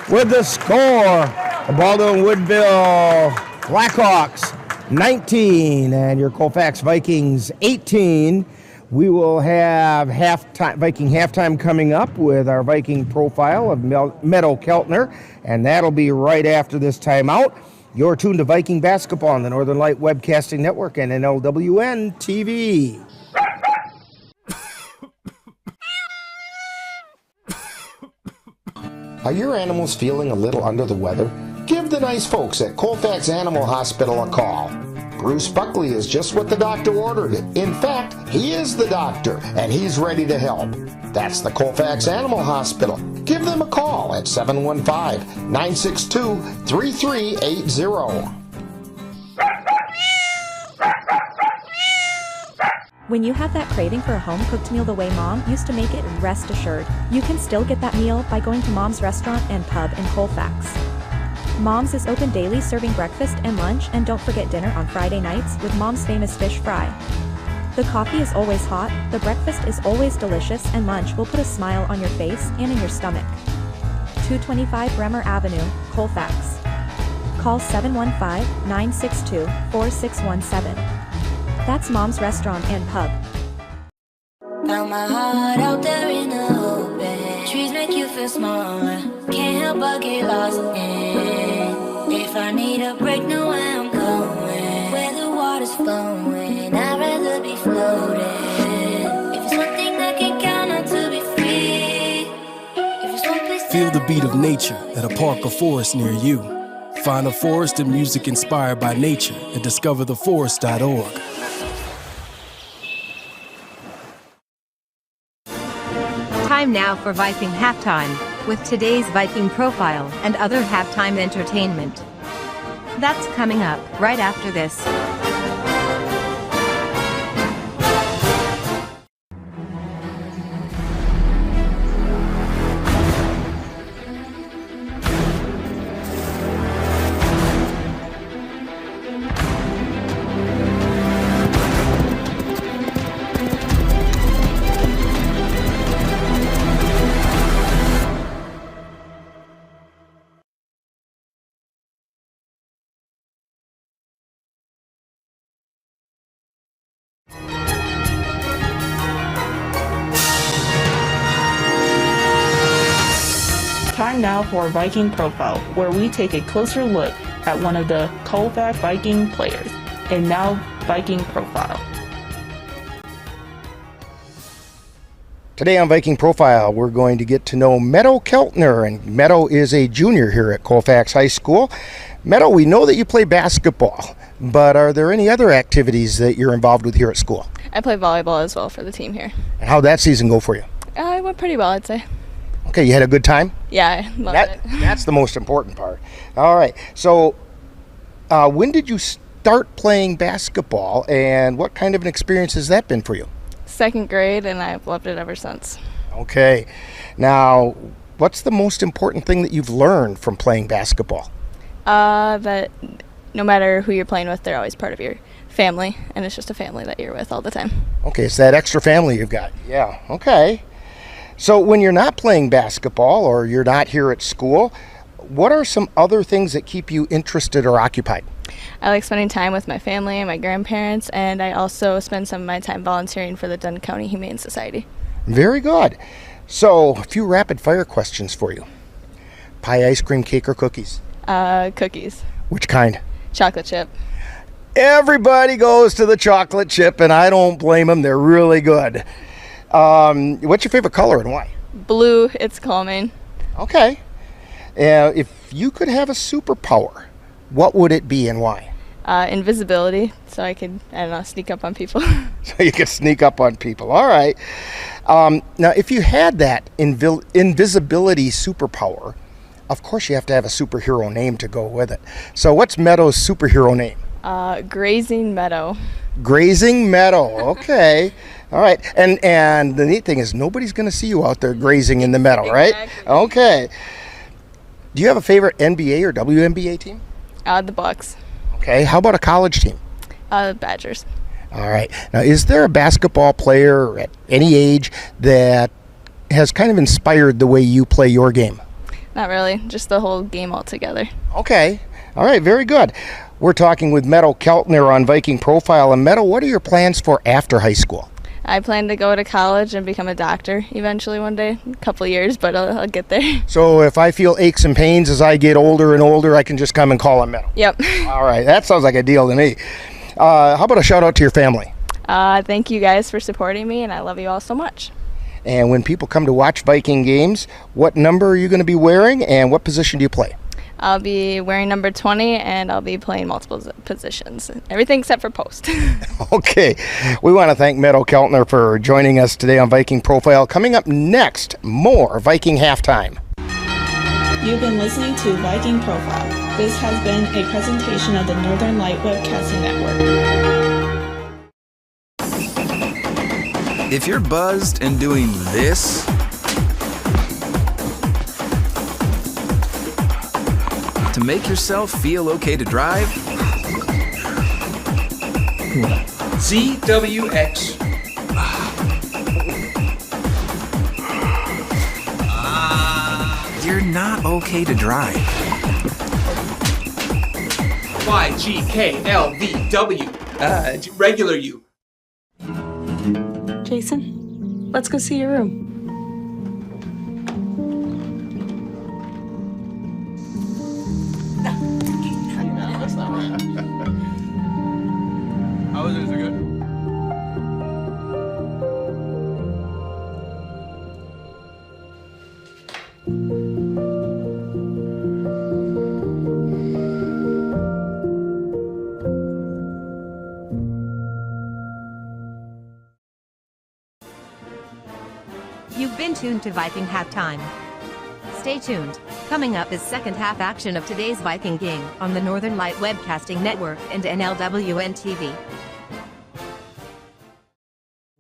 with the score. The Baldwin-Woodville Blackhawks 19, and your Colfax Vikings 18. We will have Viking halftime coming up with our Viking profile of Meadow Keltner, and that'll be right after this timeout. You're tuned to Viking basketball on the Northern Light Webcasting Network and NLWN-TV. Are your animals feeling a little under the weather? Give the nice folks at Colfax Animal Hospital a call. Bruce Buckley is just what the doctor ordered. In fact, he is the doctor, and he's ready to help. That's the Colfax Animal Hospital. Give them a call at 715-962-3380. When you have that craving for a home-cooked meal the way Mom used to make it, rest assured, you can still get that meal by going to Mom's Restaurant and Pub in Colfax. Mom's is open daily, serving breakfast and lunch, and don't forget dinner on Friday nights with Mom's famous fish fry. The coffee is always hot, the breakfast is always delicious, and lunch will put a smile on your face and in your stomach. 225 Bremer Avenue, Colfax. Call 715-962-4617. That's Mom's Restaurant and Pub. Found my heart out there in the open. Trees make you feel smaller. Can't help but get lost in. If I need a break, know where I'm going. Where the water's flowing, I'd rather be floating. If it's one thing that can count on to be free. If it's one place. Feel the beat of nature at a park or forest near you. Find a forest and music inspired by nature at discovertheforest.org. Time now for Viking Halftime, with today's Viking profile and other halftime entertainment. That's coming up right after this. Time now for Viking Profile, where we take a closer look at one of the Colfax Viking players. And now, Viking Profile. Today on Viking Profile, we're going to get to know Meadow Keltner, and Meadow is a junior here at Colfax High School. Meadow, we know that you play basketball, but are there any other activities that you're involved with here at school? I play volleyball as well for the team here. And how'd that season go for you? It went pretty well, I'd say. Okay, you had a good time? Yeah, I loved it. That's the most important part. All right, so when did you start playing basketball, and what kind of an experience has that been for you? Second grade, and I've loved it ever since. Okay, now what's the most important thing that you've learned from playing basketball? That no matter who you're playing with, they're always part of your family, and it's just a family that you're with all the time. Okay, it's that extra family you've got. Yeah, okay. So when you're not playing basketball or you're not here at school, what are some other things that keep you interested or occupied? I like spending time with my family and my grandparents, and I also spend some of my time volunteering for the Dunn County Humane Society. Very good. So a few rapid fire questions for you. Pie, ice cream, cake, or cookies? Cookies. Which kind? Chocolate chip. Everybody goes to the chocolate chip, and I don't blame them. They're really good. What's your favorite color and why? Blue. It's calming. Okay. If you could have a superpower, what would it be and why? Invisibility, so I could, sneak up on people. So you could sneak up on people. All right. Now, if you had that invisibility superpower, of course you have to have a superhero name to go with it. So what's Meadow's superhero name? Grazing Meadow. Grazing Meadow. Okay. All right. And the neat thing is nobody's going to see you out there grazing in the meadow, right? Exactly. Okay. Do you have a favorite NBA or WNBA team? The Bucks. Okay. How about a college team? The Badgers. All right. Now, is there a basketball player at any age that has kind of inspired the way you play your game? Not really. Just the whole game altogether. Okay. All right. Very good. We're talking with Meadow Keltner on Viking Profile. And Meadow, what are your plans for after high school? I plan to go to college and become a doctor eventually one day, a couple years, but I'll get there. So if I feel aches and pains as I get older and older, I can just come and call on Meadow? Yep. All right, that sounds like a deal to me. How about a shout out to your family? Thank you guys for supporting me, and I love you all so much. And when people come to watch Viking games, what number are you going to be wearing and what position do you play? I'll be wearing number 20, and I'll be playing multiple positions. Everything except for post. Okay. We want to thank Meadow Keltner for joining us today on Viking Profile. Coming up next, more Viking Halftime. You've been listening to Viking Profile. This has been a presentation of the Northern Light Webcast Network. If you're buzzed and doing this, to make yourself feel okay to drive, ZWX. you're not okay to drive. YGKLVW. Regular you. Jason, let's go see your room. That's not right. How is it? Is it good? You've been tuned to Viking Halftime. Stay tuned. Coming up is second half action of today's Viking game on the Northern Light Webcasting Network and NLWN-TV.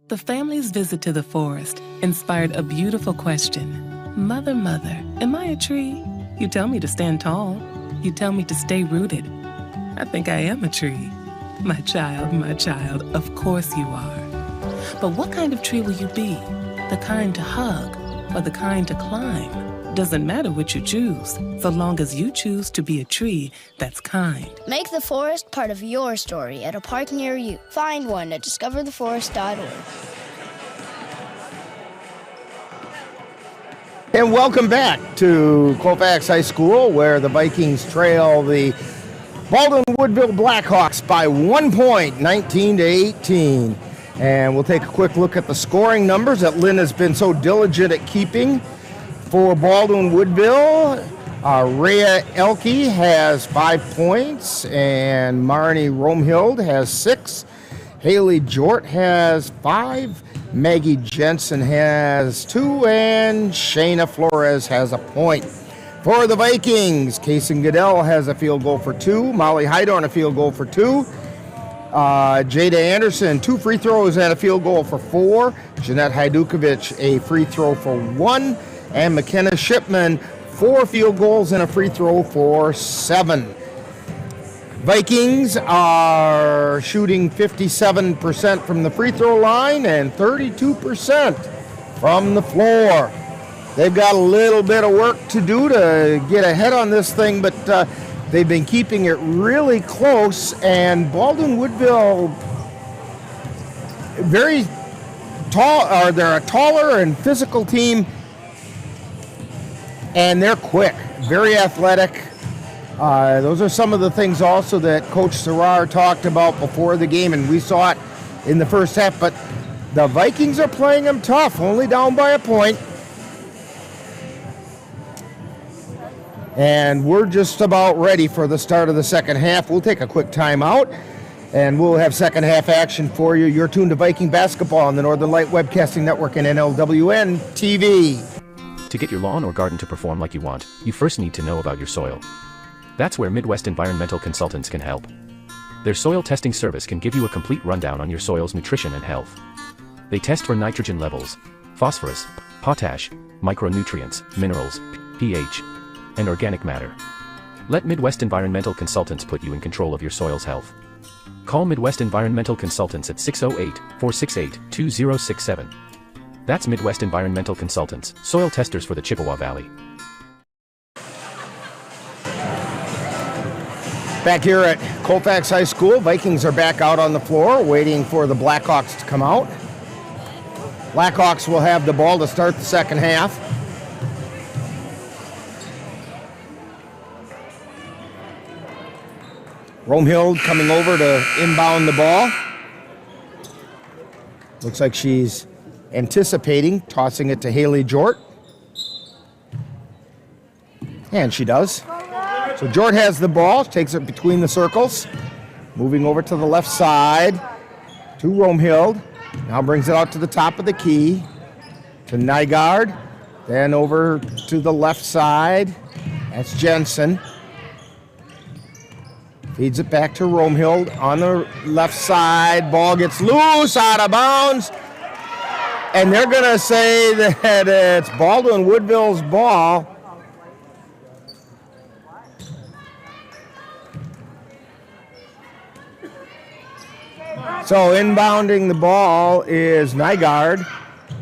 The family's visit to the forest inspired a beautiful question. Mother, mother, am I a tree? You tell me to stand tall. You tell me to stay rooted. I think I am a tree. My child, of course you are. But what kind of tree will you be? The kind to hug or the kind to climb? Doesn't matter what you choose, so long as you choose to be a tree that's kind. Make the forest part of your story at a park near you. Find one at discovertheforest.org. And welcome back to Colfax High School, where the Vikings trail the Baldwin-Woodville Blackhawks by 1 point, 19-18. And we'll take a quick look at the scoring numbers that Lynn has been so diligent at keeping. For Baldwin-Woodville, Rhea Elke has 5 points, and Marnie Romhild has 6. Haley Jort has 5. Maggie Jensen has 2, and Shayna Flores has a point. For the Vikings, Kaysen Goodell has a field goal for 2. Molly Hydorn a field goal for 2. Jada Anderson, 2 free throws and a field goal for 4. Jeanette Hajdukovic, a free throw for 1. And McKenna Shipman, 4 field goals and a free throw for 7. Vikings are shooting 57% from the free throw line and 32% from the floor. They've got a little bit of work to do to get ahead on this thing, but they've been keeping it really close. And Baldwin-Woodville, very tall, or they're a taller and physical team, and they're quick, very athletic. Those are some of the things also that Coach Serrar talked about before the game, and we saw it in the first half. But the Vikings are playing them tough, only down by a point. And we're just about ready for the start of the second half. We'll take a quick timeout, and we'll have second half action for you. You're tuned to Viking Basketball on the Northern Light Webcasting Network and NLWN-TV. To get your lawn or garden to perform like you want, you first need to know about your soil. That's where Midwest Environmental Consultants can help. Their soil testing service can give you a complete rundown on your soil's nutrition and health. They test for nitrogen levels, phosphorus, potash, micronutrients, minerals, pH, and organic matter. Let Midwest Environmental Consultants put you in control of your soil's health. Call Midwest Environmental Consultants at 608-468-2067. That's Midwest Environmental Consultants, soil testers for the Chippewa Valley. Back here at Colfax High School, Vikings are back out on the floor waiting for the Blackhawks to come out. Blackhawks will have the ball to start the second half. Romehild coming over to inbound the ball. Looks like she's anticipating tossing it to Haley Jort. And she does. So Jort has the ball, takes it between the circles. Moving over to the left side to Romehild. Now brings it out to the top of the key to Nygaard. Then over to the left side. That's Jensen. Feeds it back to Romehild on the left side. Ball gets loose, out of bounds. And they're going to say that it's Baldwin-Woodville's ball. So inbounding the ball is Nygaard.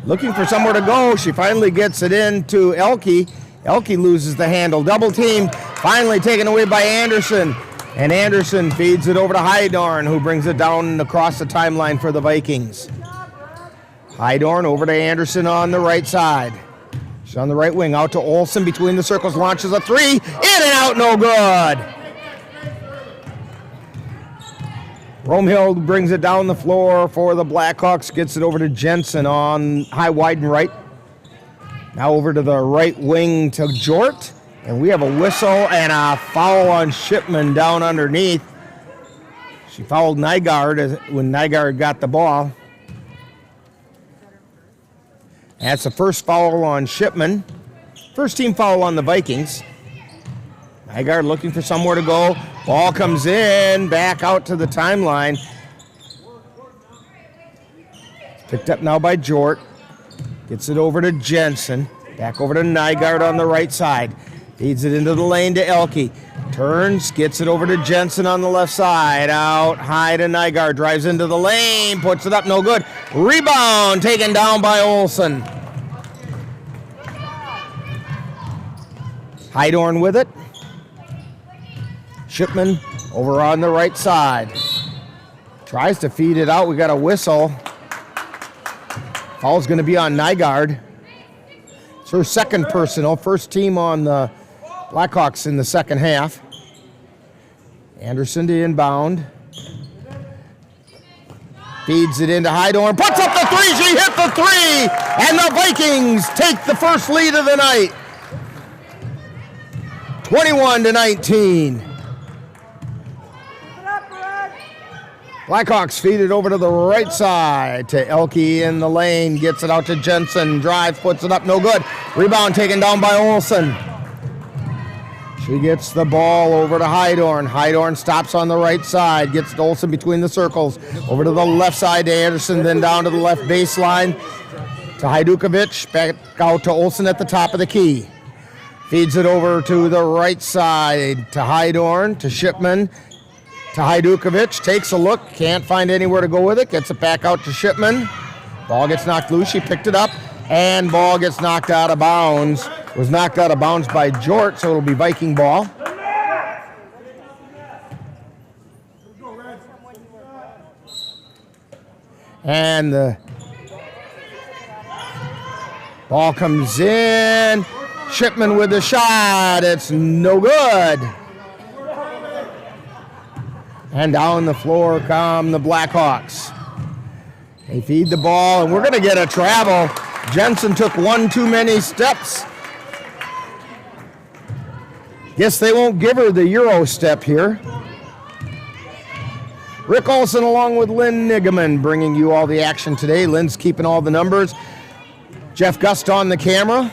Looking for somewhere to go. She finally gets it into Elke. Elke loses the handle. Double team finally taken away by Anderson. And Anderson feeds it over to Hydorn, who brings it down across the timeline for the Vikings. Hydorn over to Anderson on the right side. She's on the right wing, out to Olsen between the circles, launches a three, in and out, no good. Romehild brings it down the floor for the Blackhawks, gets it over to Jensen on high, wide, and right. Now over to the right wing to Jort. And we have a whistle and a foul on Shipman down underneath. She fouled Nygaard when Nygaard got the ball. That's the first foul on Shipman. First team foul on the Vikings. Nygaard looking for somewhere to go. Ball comes in, back out to the timeline. Picked up now by Jort. Gets it over to Jensen. Back over to Nygaard on the right side. Feeds it into the lane to Elke. Turns, gets it over to Jensen on the left side. Out high to Nygaard. Drives into the lane, puts it up, no good. Rebound taken down by Olsen. Hydorn with it. Shipman over on the right side. Tries to feed it out. We got a whistle. Foul's going to be on Nygaard. It's her second personal. First team on the Blackhawks in the second half. Anderson to inbound. Feeds it into Hydorn. Puts up the three. She hit the three. And the Vikings take the first lead of the night. 21-19. Blackhawks feed it over to the right side to Elke in the lane. Gets it out to Jensen. Drives, puts it up, no good. Rebound taken down by Olsen. She gets the ball over to Hydorn. Hydorn stops on the right side. Gets Olsen between the circles. Over to the left side to Anderson. Then down to the left baseline to Hajdukovic. Back out to Olsen at the top of the key. Feeds it over to the right side to Hydorn, to Shipman, to Hajdukovic. Takes a look. Can't find anywhere to go with it. Gets it back out to Shipman. Ball gets knocked loose. She picked it up. And ball gets knocked out of bounds. Was knocked out of bounds by Jort, so it'll be Viking ball. And the ball comes in. Shipman with the shot. It's no good. And down the floor come the Blackhawks. They feed the ball, and we're going to get a travel. Jensen took one too many steps. Guess they won't give her the Euro step here. Rick Olsen along with Lynn Nigaman bringing you all the action today. Lynn's keeping all the numbers. Jeff Gust on the camera,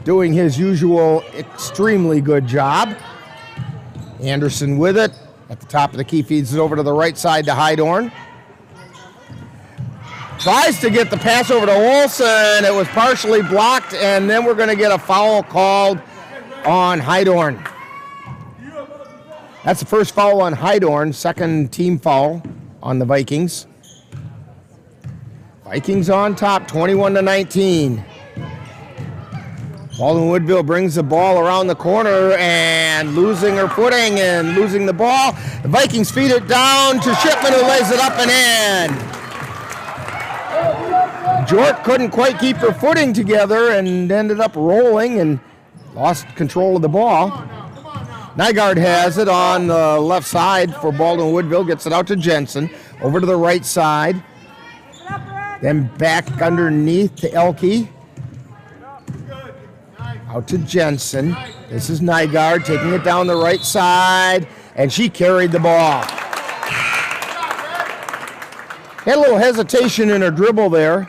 doing his usual extremely good job. Anderson with it. At the top of the key, feeds it over to the right side to Hydorn. Tries to get the pass over to Olsen. It was partially blocked, and then we're going to get a foul called on Hydorn. That's the first foul on Hydorn, second team foul on the Vikings. Vikings on top, 21-19. Baldwin-Woodville brings the ball around the corner and losing her footing and losing the ball. The Vikings feed it down to Shipman, who lays it up and in. Jort couldn't quite keep her footing together and ended up rolling and lost control of the ball. Nygaard has it on the left side for Baldwin-Woodville, gets it out to Jensen, over to the right side, then back underneath to Elke. Out to Jensen. This is Nygaard taking it down the right side, and she carried the ball. Had a little hesitation in her dribble there.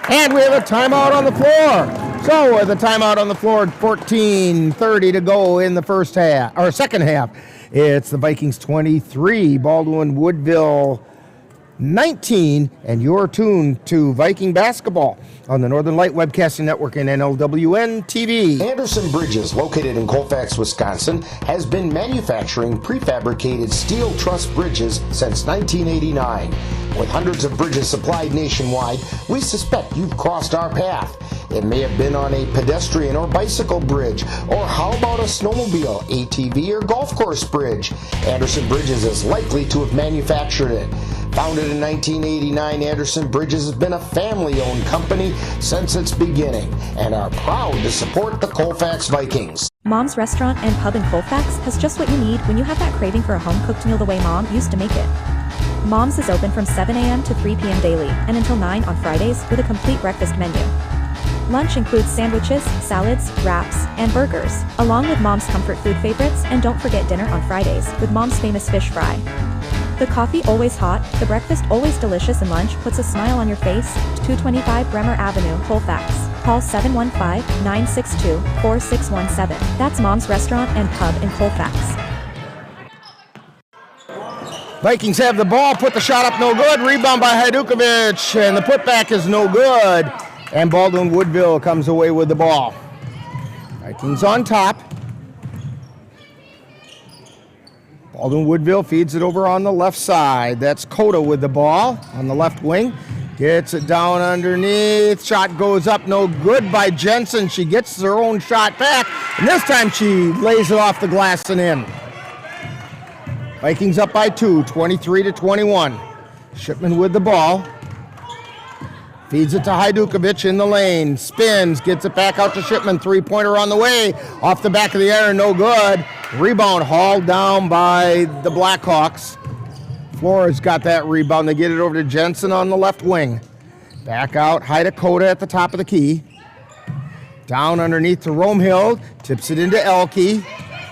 And we have a timeout on the floor. So with a timeout on the floor, 14:30 to go in the first half, or second half. It's the Vikings 23, Baldwin-Woodville 19, and you're tuned to Viking basketball on the Northern Light Webcasting Network and NLWN-TV. Anderson Bridges, located in Colfax, Wisconsin, has been manufacturing prefabricated steel truss bridges since 1989. With hundreds of bridges supplied nationwide, we suspect you've crossed our path. It may have been on a pedestrian or bicycle bridge, or how about a snowmobile, ATV, or golf course bridge? Anderson Bridges is likely to have manufactured it. Founded in 1989, Anderson Bridges has been a family-owned company since its beginning and are proud to support the Colfax Vikings. Mom's Restaurant and Pub in Colfax has just what you need when you have that craving for a home-cooked meal the way Mom used to make it. Mom's is open from 7 a.m. to 3 p.m. daily and until 9 on Fridays with a complete breakfast menu. Lunch includes sandwiches, salads, wraps, and burgers, along with Mom's comfort food favorites, and don't forget dinner on Fridays with Mom's famous fish fry. The coffee always hot, the breakfast always delicious, and lunch puts a smile on your face. 225 Bremer Avenue, Colfax. Call 715-962-4617. That's Mom's Restaurant and Pub in Colfax. Vikings have the ball, put the shot up, no good. Rebound by Hajdukovic, and the putback is no good. And Baldwin-Woodville comes away with the ball. Vikings on top. Baldwin-Woodville feeds it over on the left side. That's Coda with the ball on the left wing. Gets it down underneath. Shot goes up, no good by Jensen. She gets her own shot back, and this time she lays it off the glass and in. Vikings up by 2, 23-21. Shipman with the ball. Feeds it to Hajdukovic in the lane. Spins, gets it back out to Shipman. Three-pointer on the way. Off the back of the iron, no good. Rebound hauled down by the Blackhawks. Flores got that rebound. They get it over to Jensen on the left wing. Back out, Hajdukovic at the top of the key. Down underneath to Romehild. Tips it into Elke.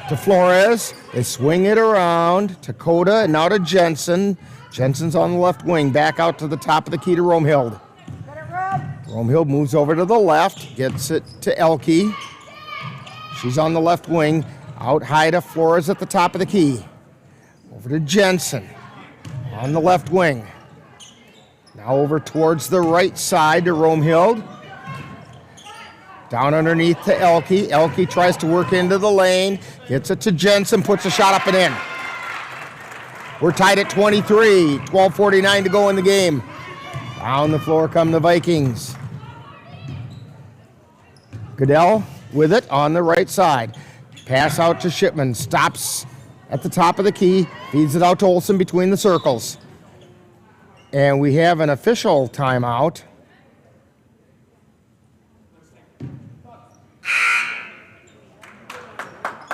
To Flores. They swing it around to Coda and now to Jensen. Jensen's on the left wing. Back out to the top of the key to Romehild. Romehild moves over to the left, gets it to Elke. She's on the left wing. Out high to Flores at the top of the key. Over to Jensen on the left wing. Now over towards the right side to Romehild. Down underneath to Elke. Elke tries to work into the lane. Gets it to Jensen, puts a shot up and in. We're tied at 23, 12:49 to go in the game. Down the floor come the Vikings. Goodell with it on the right side. Pass out to Shipman. Stops at the top of the key. Feeds it out to Olsen between the circles. And we have an official timeout.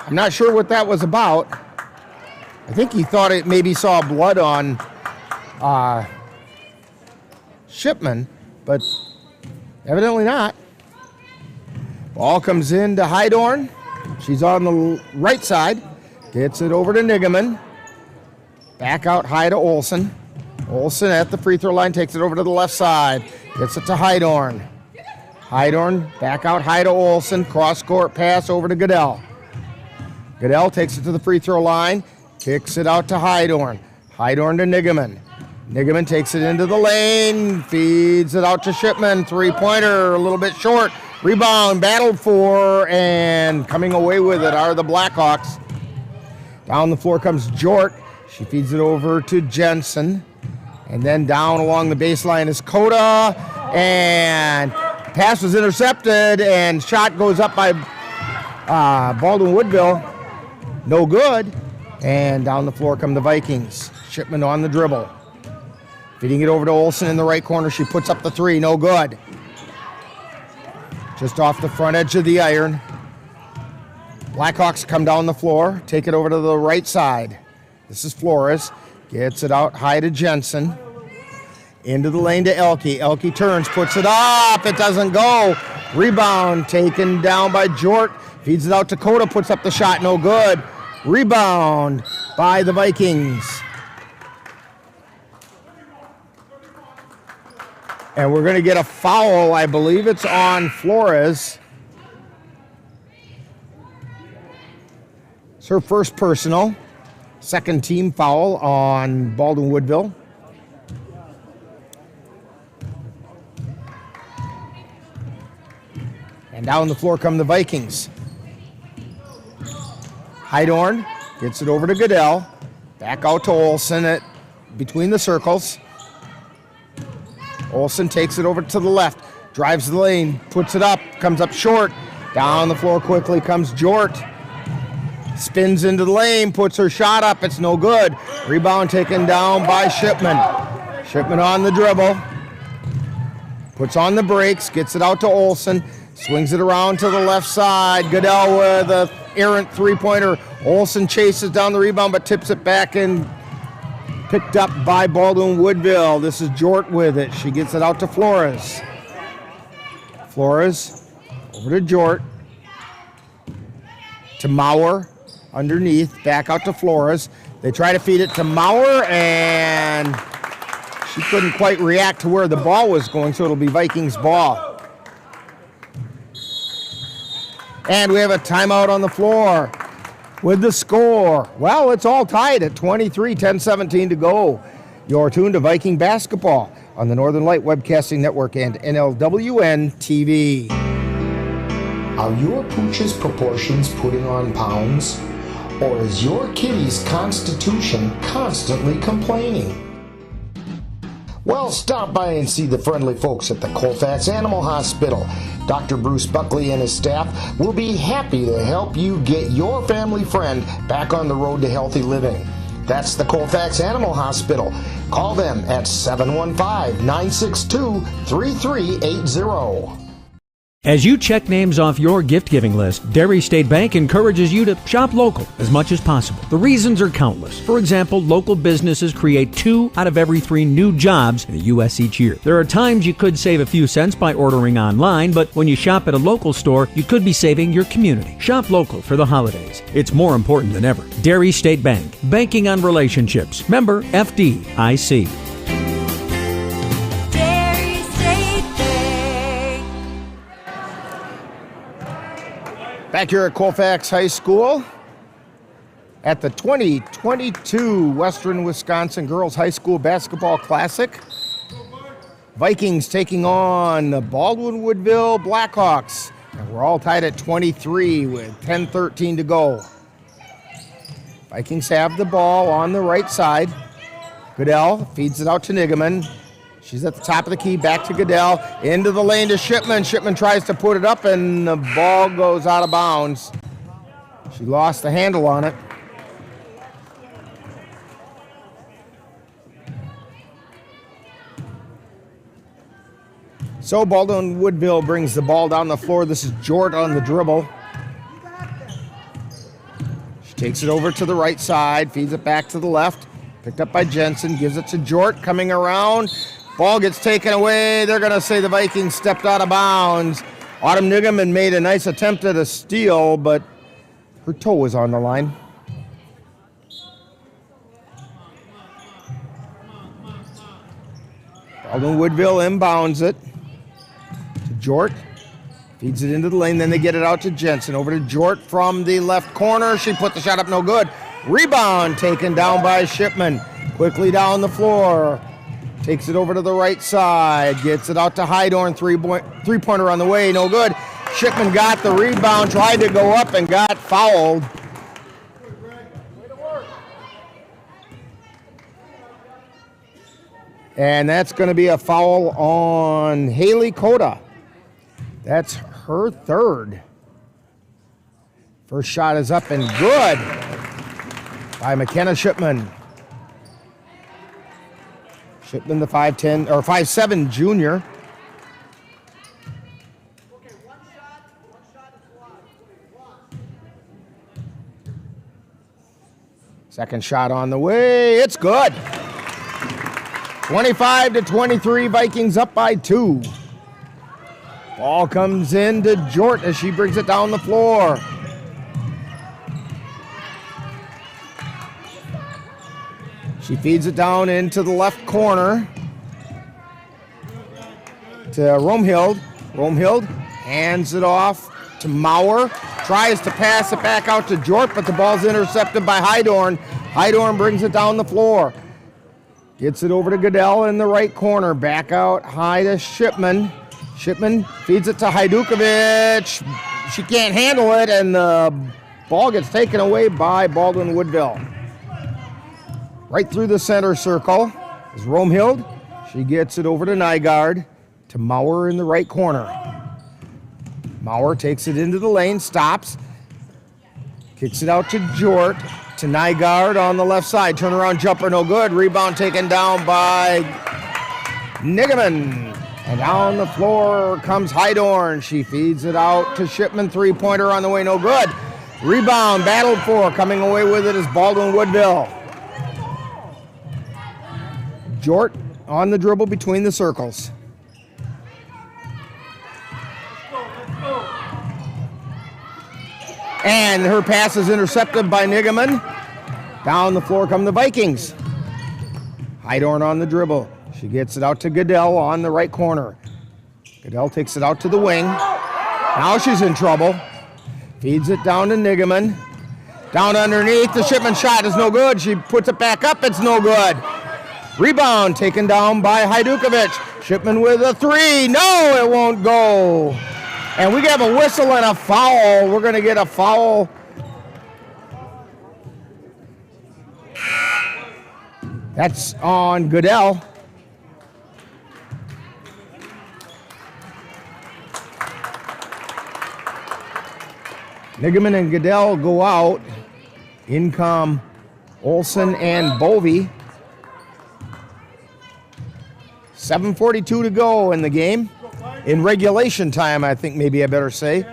I'm not sure what that was about. I think he thought it maybe saw blood on Shipman, but evidently not. Ball comes in to Hydorn. She's on the right side. Gets it over to Nigaman. Back out high to Olsen. Olsen at the free throw line takes it over to the left side. Gets it to Hydorn. Hydorn back out high to Olsen. Cross court pass over to Goodell. Goodell takes it to the free throw line. Kicks it out to Hydorn. Hydorn to Nigaman. Nigaman takes it into the lane, feeds it out to Shipman. Three-pointer, a little bit short. Rebound, battled for, and coming away with it are the Blackhawks. Down the floor comes Jort. She feeds it over to Jensen. And then down along the baseline is Coda, and pass was intercepted, and shot goes up by Baldwin-Woodville. No good. And down the floor come the Vikings. Shipman on the dribble. Feeding it over to Olsen in the right corner. She puts up the three. No good. Just off the front edge of the iron. Blackhawks come down the floor. Take it over to the right side. This is Flores. Gets it out high to Jensen. Into the lane to Elke. Elke turns, puts it up. It doesn't go. Rebound taken down by Jort. Feeds it out to Coda, puts up the shot. No good. Rebound by the Vikings. And we're going to get a foul. I believe it's on Flores. It's her first personal. Second team foul on Baldwin-Woodville. And down the floor come the Vikings. Heidorn gets it over to Goodell. Back out to Olsen between the circles. Olsen takes it over to the left. Drives the lane, puts it up, comes up short. Down the floor quickly comes Jort. Spins into the lane, puts her shot up. It's no good. Rebound taken down by Shipman. Shipman on the dribble. Puts on the brakes, gets it out to Olsen. Swings it around to the left side. Goodell with a errant three-pointer. Olsen chases down the rebound but tips it back and picked up by Baldwin-Woodville. This is Jort with it. She gets it out to Flores. Flores over to Jort. To Maurer underneath. Back out to Flores. They try to feed it to Maurer and she couldn't quite react to where the ball was going, so it'll be Vikings ball. And we have a timeout on the floor with the score. Well, it's all tied at 23, 10-17 to go. You're tuned to Viking basketball on the Northern Light Webcasting Network and NLWN-TV. Are your pooch's proportions putting on pounds? Or is your kitty's constitution constantly complaining? Well, stop by and see the friendly folks at the Colfax Animal Hospital. Dr. Bruce Buckley and his staff will be happy to help you get your family friend back on the road to healthy living. That's the Colfax Animal Hospital. Call them at 715-962-3380. As you check names off your gift-giving list, Derry State Bank encourages you to shop local as much as possible. The reasons are countless. For example, local businesses create 2 out of every 3 new jobs in the U.S. each year. There are times you could save a few cents by ordering online, but when you shop at a local store, you could be saving your community. Shop local for the holidays. It's more important than ever. Derry State Bank. Banking on relationships. Member FDIC. Back here at Colfax High School at the 2022 Western Wisconsin Girls High School Basketball Classic. Vikings taking on the Baldwin-Woodville Blackhawks. And we're all tied at 23 with 10-13 to go. Vikings have the ball on the right side. Goodell feeds it out to Nigaman. She's at the top of the key, back to Goodell, into the lane to Shipman. Shipman tries to put it up, and the ball goes out of bounds. She lost the handle on it. So Baldwin-Woodville brings the ball down the floor. This is Jort on the dribble. She takes it over to the right side, feeds it back to the left. Picked up by Jensen, gives it to Jort, coming around. Ball gets taken away. They're going to say the Vikings stepped out of bounds. Autumn Nigaman made a nice attempt at a steal, but her toe was on the line. Baldwin-Woodville inbounds it to Jort. Feeds it into the lane. Then they get it out to Jensen. Over to Jort from the left corner. She put the shot up, no good. Rebound taken down by Shipman. Quickly down the floor. Takes it over to the right side. Gets it out to Heidorn. Three-pointer on the way. No good. Shipman got the rebound. Tried to go up and got fouled. And that's going to be a foul on Haley Cota. That's her third. First shot is up and good by McKenna Shipman. Shipman, the 5'10" or 5'7" junior. Second shot on the way. It's good. 25-23, Vikings up by 2. Ball comes in to Jort as she brings it down the floor. She feeds it down into the left corner to Romhild. Romhild hands it off to Maurer. Tries to pass it back out to Jort, but the ball's intercepted by Hydorn. Hydorn brings it down the floor. Gets it over to Goodell in the right corner. Back out high to Shipman. Shipman feeds it to Hajdukovic. She can't handle it, and the ball gets taken away by Baldwin-Woodville. Right through the center circle is Romhild. She gets it over to Nygaard, to Maurer in the right corner. Maurer takes it into the lane, stops, kicks it out to Jort, to Nygaard on the left side. Turnaround jumper, no good. Rebound taken down by Nigaman. And down the floor comes Hydorn. She feeds it out to Shipman. Three-pointer on the way, no good. Rebound, battled for. Coming away with it is Baldwin-Woodville. Jort on the dribble between the circles. And her pass is intercepted by Nigaman. Down the floor come the Vikings. Hydorn on the dribble. She gets it out to Goodell on the right corner. Goodell takes it out to the wing. Now she's in trouble. Feeds it down to Nigaman. Down underneath, the Shipman shot is no good. She puts it back up, it's no good. Rebound taken down by Hajdukovic. Shipman with a three. No, it won't go. And we have a whistle and a foul. We're going to get a foul. That's on Goodell. Nigaman and Goodell go out. In come Olsen and Bovey. 7:42 to go in the game. In regulation time, I think maybe I better say.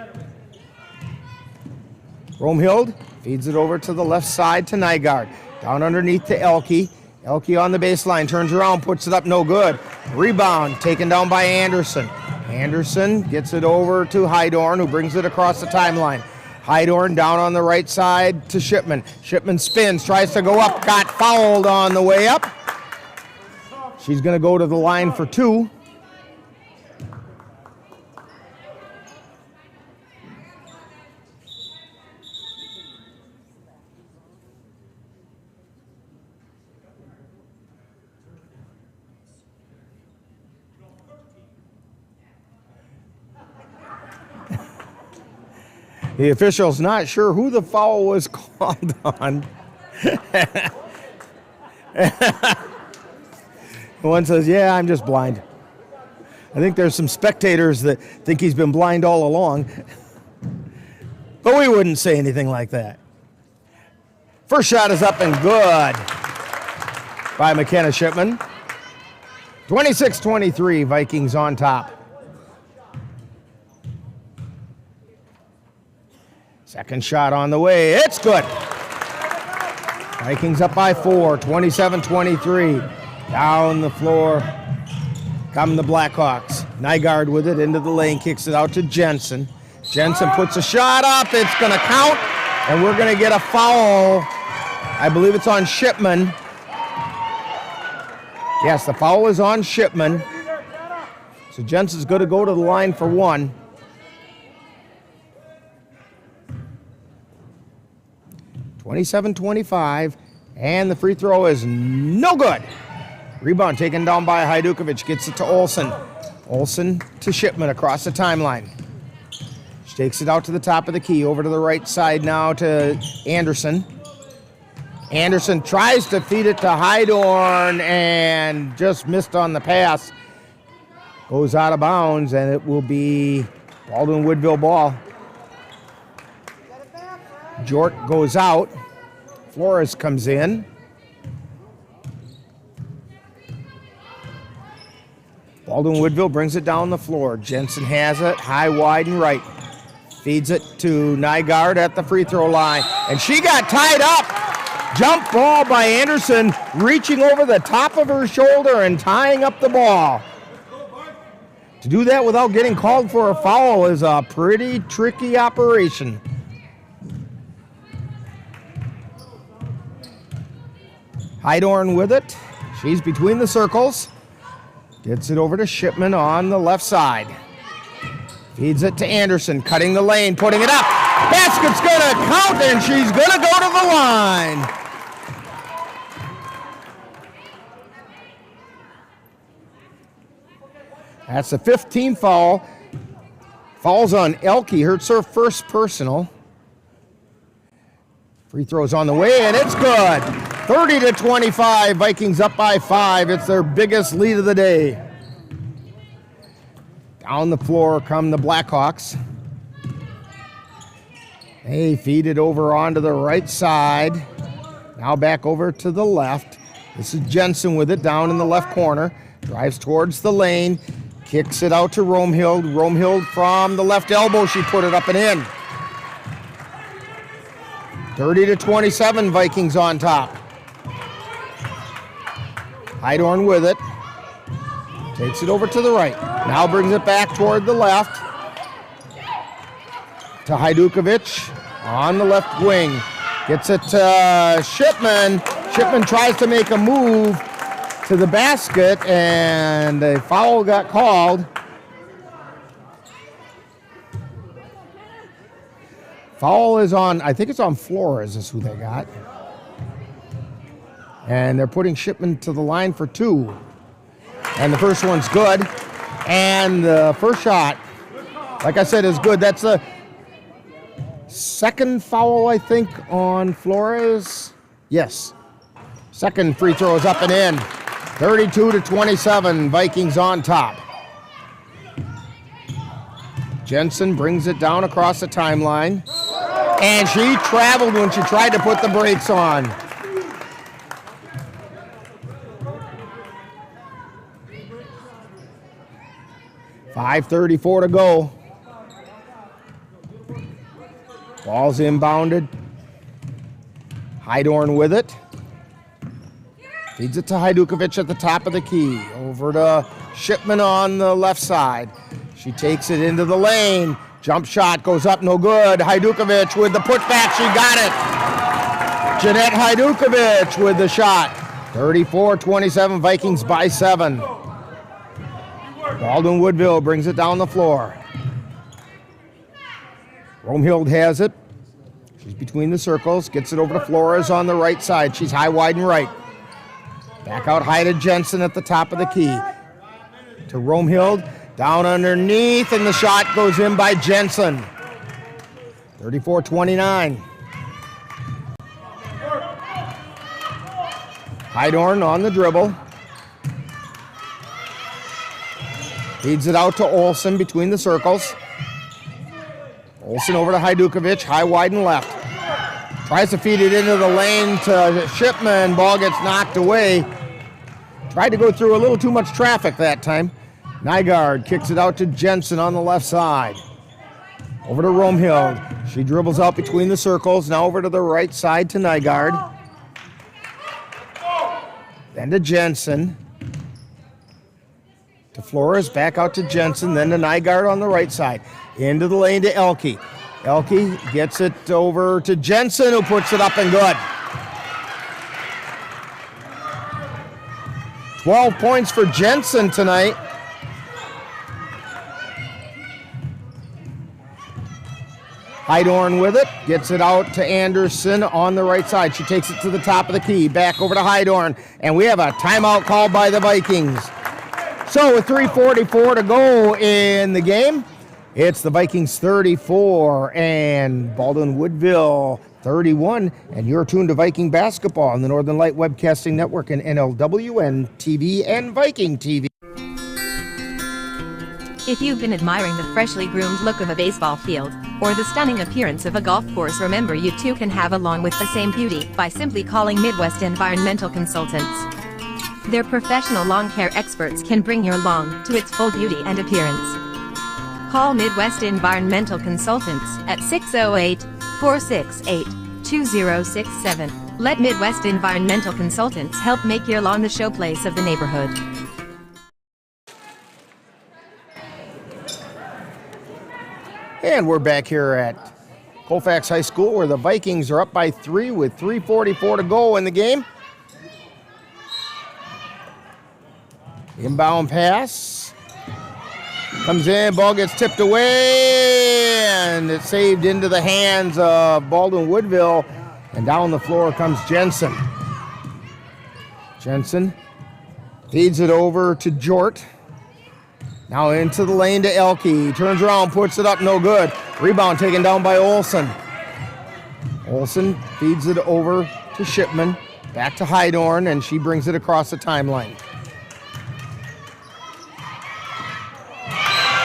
Romhild feeds it over to the left side to Nygaard. Down underneath to Elke. Elke on the baseline, turns around, puts it up, no good. Rebound taken down by Anderson. Anderson gets it over to Hydorn, who brings it across the timeline. Hydorn down on the right side to Shipman. Shipman spins, tries to go up, got fouled on the way up. She's going to go to the line for two. The official's not sure who the foul was called on. One says, yeah, I'm just blind. I think there's some spectators that think he's been blind all along. But we wouldn't say anything like that. First shot is up and good by McKenna Shipman. 26-23, Vikings on top. Second shot on the way. It's good. Vikings up by 4, 27-23. Down the floor come the Blackhawks. Nygaard with it into the lane, kicks it out to Jensen. Jensen puts a shot up. It's going to count, and we're going to get a foul. I believe it's on Shipman. Yes, the foul is on Shipman. So Jensen's going to go to the line for one. (27-25), and the free throw is no good. Rebound taken down by Hajdukovic, gets it to Olsen. Olsen to Shipman across the timeline. She takes it out to the top of the key, over to the right side now to Anderson. Anderson tries to feed it to Hydorn and just missed on the pass. Goes out of bounds, and it will be Baldwin-Woodville ball. Jork goes out. Flores comes in. Baldwin-Woodville brings it down the floor. Jensen has it, high, wide, and right. Feeds it to Nygaard at the free throw line. And she got tied up. Jump ball by Anderson, reaching over the top of her shoulder and tying up the ball. To do that without getting called for a foul is a pretty tricky operation. Hydorn with it. She's between the circles. Gets it over to Shipman on the left side. Feeds it to Anderson, cutting the lane, putting it up. Basket's gonna count, and she's gonna go to the line. That's the 15th foul. Falls on Elke, hurts her first personal. Free throw's on the way, and it's good. 30-25, Vikings up by 5. It's their biggest lead of the day. Down the floor come the Blackhawks. They feed it over onto the right side. Now back over to the left. This is Jensen with it down in the left corner. Drives towards the lane. Kicks it out to Romehild. Romehild from the left elbow. She put it up and in. 30-27, Vikings on top. Hydorn with it. Takes it over to the right. Now brings it back toward the left. To Hajdukovic on the left wing. Gets it to Shipman. Shipman tries to make a move to the basket, and a foul got called. Foul is on, I think it's on Flores is who they got. And they're putting Shipman to the line for 2. And the first one's good. And the first shot, like I said, is good. That's the second foul, I think, on Flores. Yes. Second free throw is up and in. 32-27, Vikings on top. Jensen brings it down across the timeline. And she traveled when she tried to put the brakes on. .5:34 to go. Ball's inbounded. Hydorn with it. Feeds it to Hajdukovic at the top of the key. Over to Shipman on the left side. She takes it into the lane. Jump shot goes up, no good. Hajdukovic with the putback, she got it. Jeanette Hajdukovic with the shot. 34-27, Vikings by 7. Baldwin-Woodville brings it down the floor. Romehild has it. She's between the circles. Gets it over to Flores on the right side. She's high, wide, and right. Back out high to Jensen at the top of the key. To Romehild. Down underneath, and the shot goes in by Jensen. 34-29. Hydorn on the dribble. Feeds it out to Olsen between the circles. Olsen over to Hajdukovic, high, wide, and left. Tries to feed it into the lane to Shipman. Ball gets knocked away. Tried to go through a little too much traffic that time. Nygaard kicks it out to Jensen on the left side. Over to Romehild. She dribbles out between the circles. Now over to the right side to Nygaard. Then to Jensen. To Flores, back out to Jensen, then to Nygaard on the right side. Into the lane to Elke. Elke gets it over to Jensen, who puts it up and good. 12 points for Jensen tonight. Hydorn with it, gets it out to Anderson on the right side. She takes it to the top of the key, back over to Hydorn, and we have a timeout called by the Vikings. So with 3:44 to go in the game, it's the Vikings 34 and Baldwin-Woodville 31, and you're tuned to Viking Basketball on the Northern Light Webcasting Network and NLWN-TV and Viking TV. If you've been admiring the freshly groomed look of a baseball field, or the stunning appearance of a golf course, remember you too can have along with the same beauty by simply calling Midwest Environmental Consultants. Their professional lawn care experts can bring your lawn to its full beauty and appearance. Call Midwest Environmental Consultants at 608-468-2067. Let Midwest Environmental Consultants help make your lawn the showplace of the neighborhood. And we're back here at Colfax High School where the Vikings are up by 3 with 3:44 to go in the game. Inbound pass. Comes in, ball gets tipped away, and it's saved into the hands of Baldwin-Woodville. And down the floor comes Jensen. Jensen feeds it over to Jort. Now into the lane to Elke. Turns around, puts it up, no good. Rebound taken down by Olsen. Olsen feeds it over to Shipman. Back to Hydorn, and she brings it across the timeline.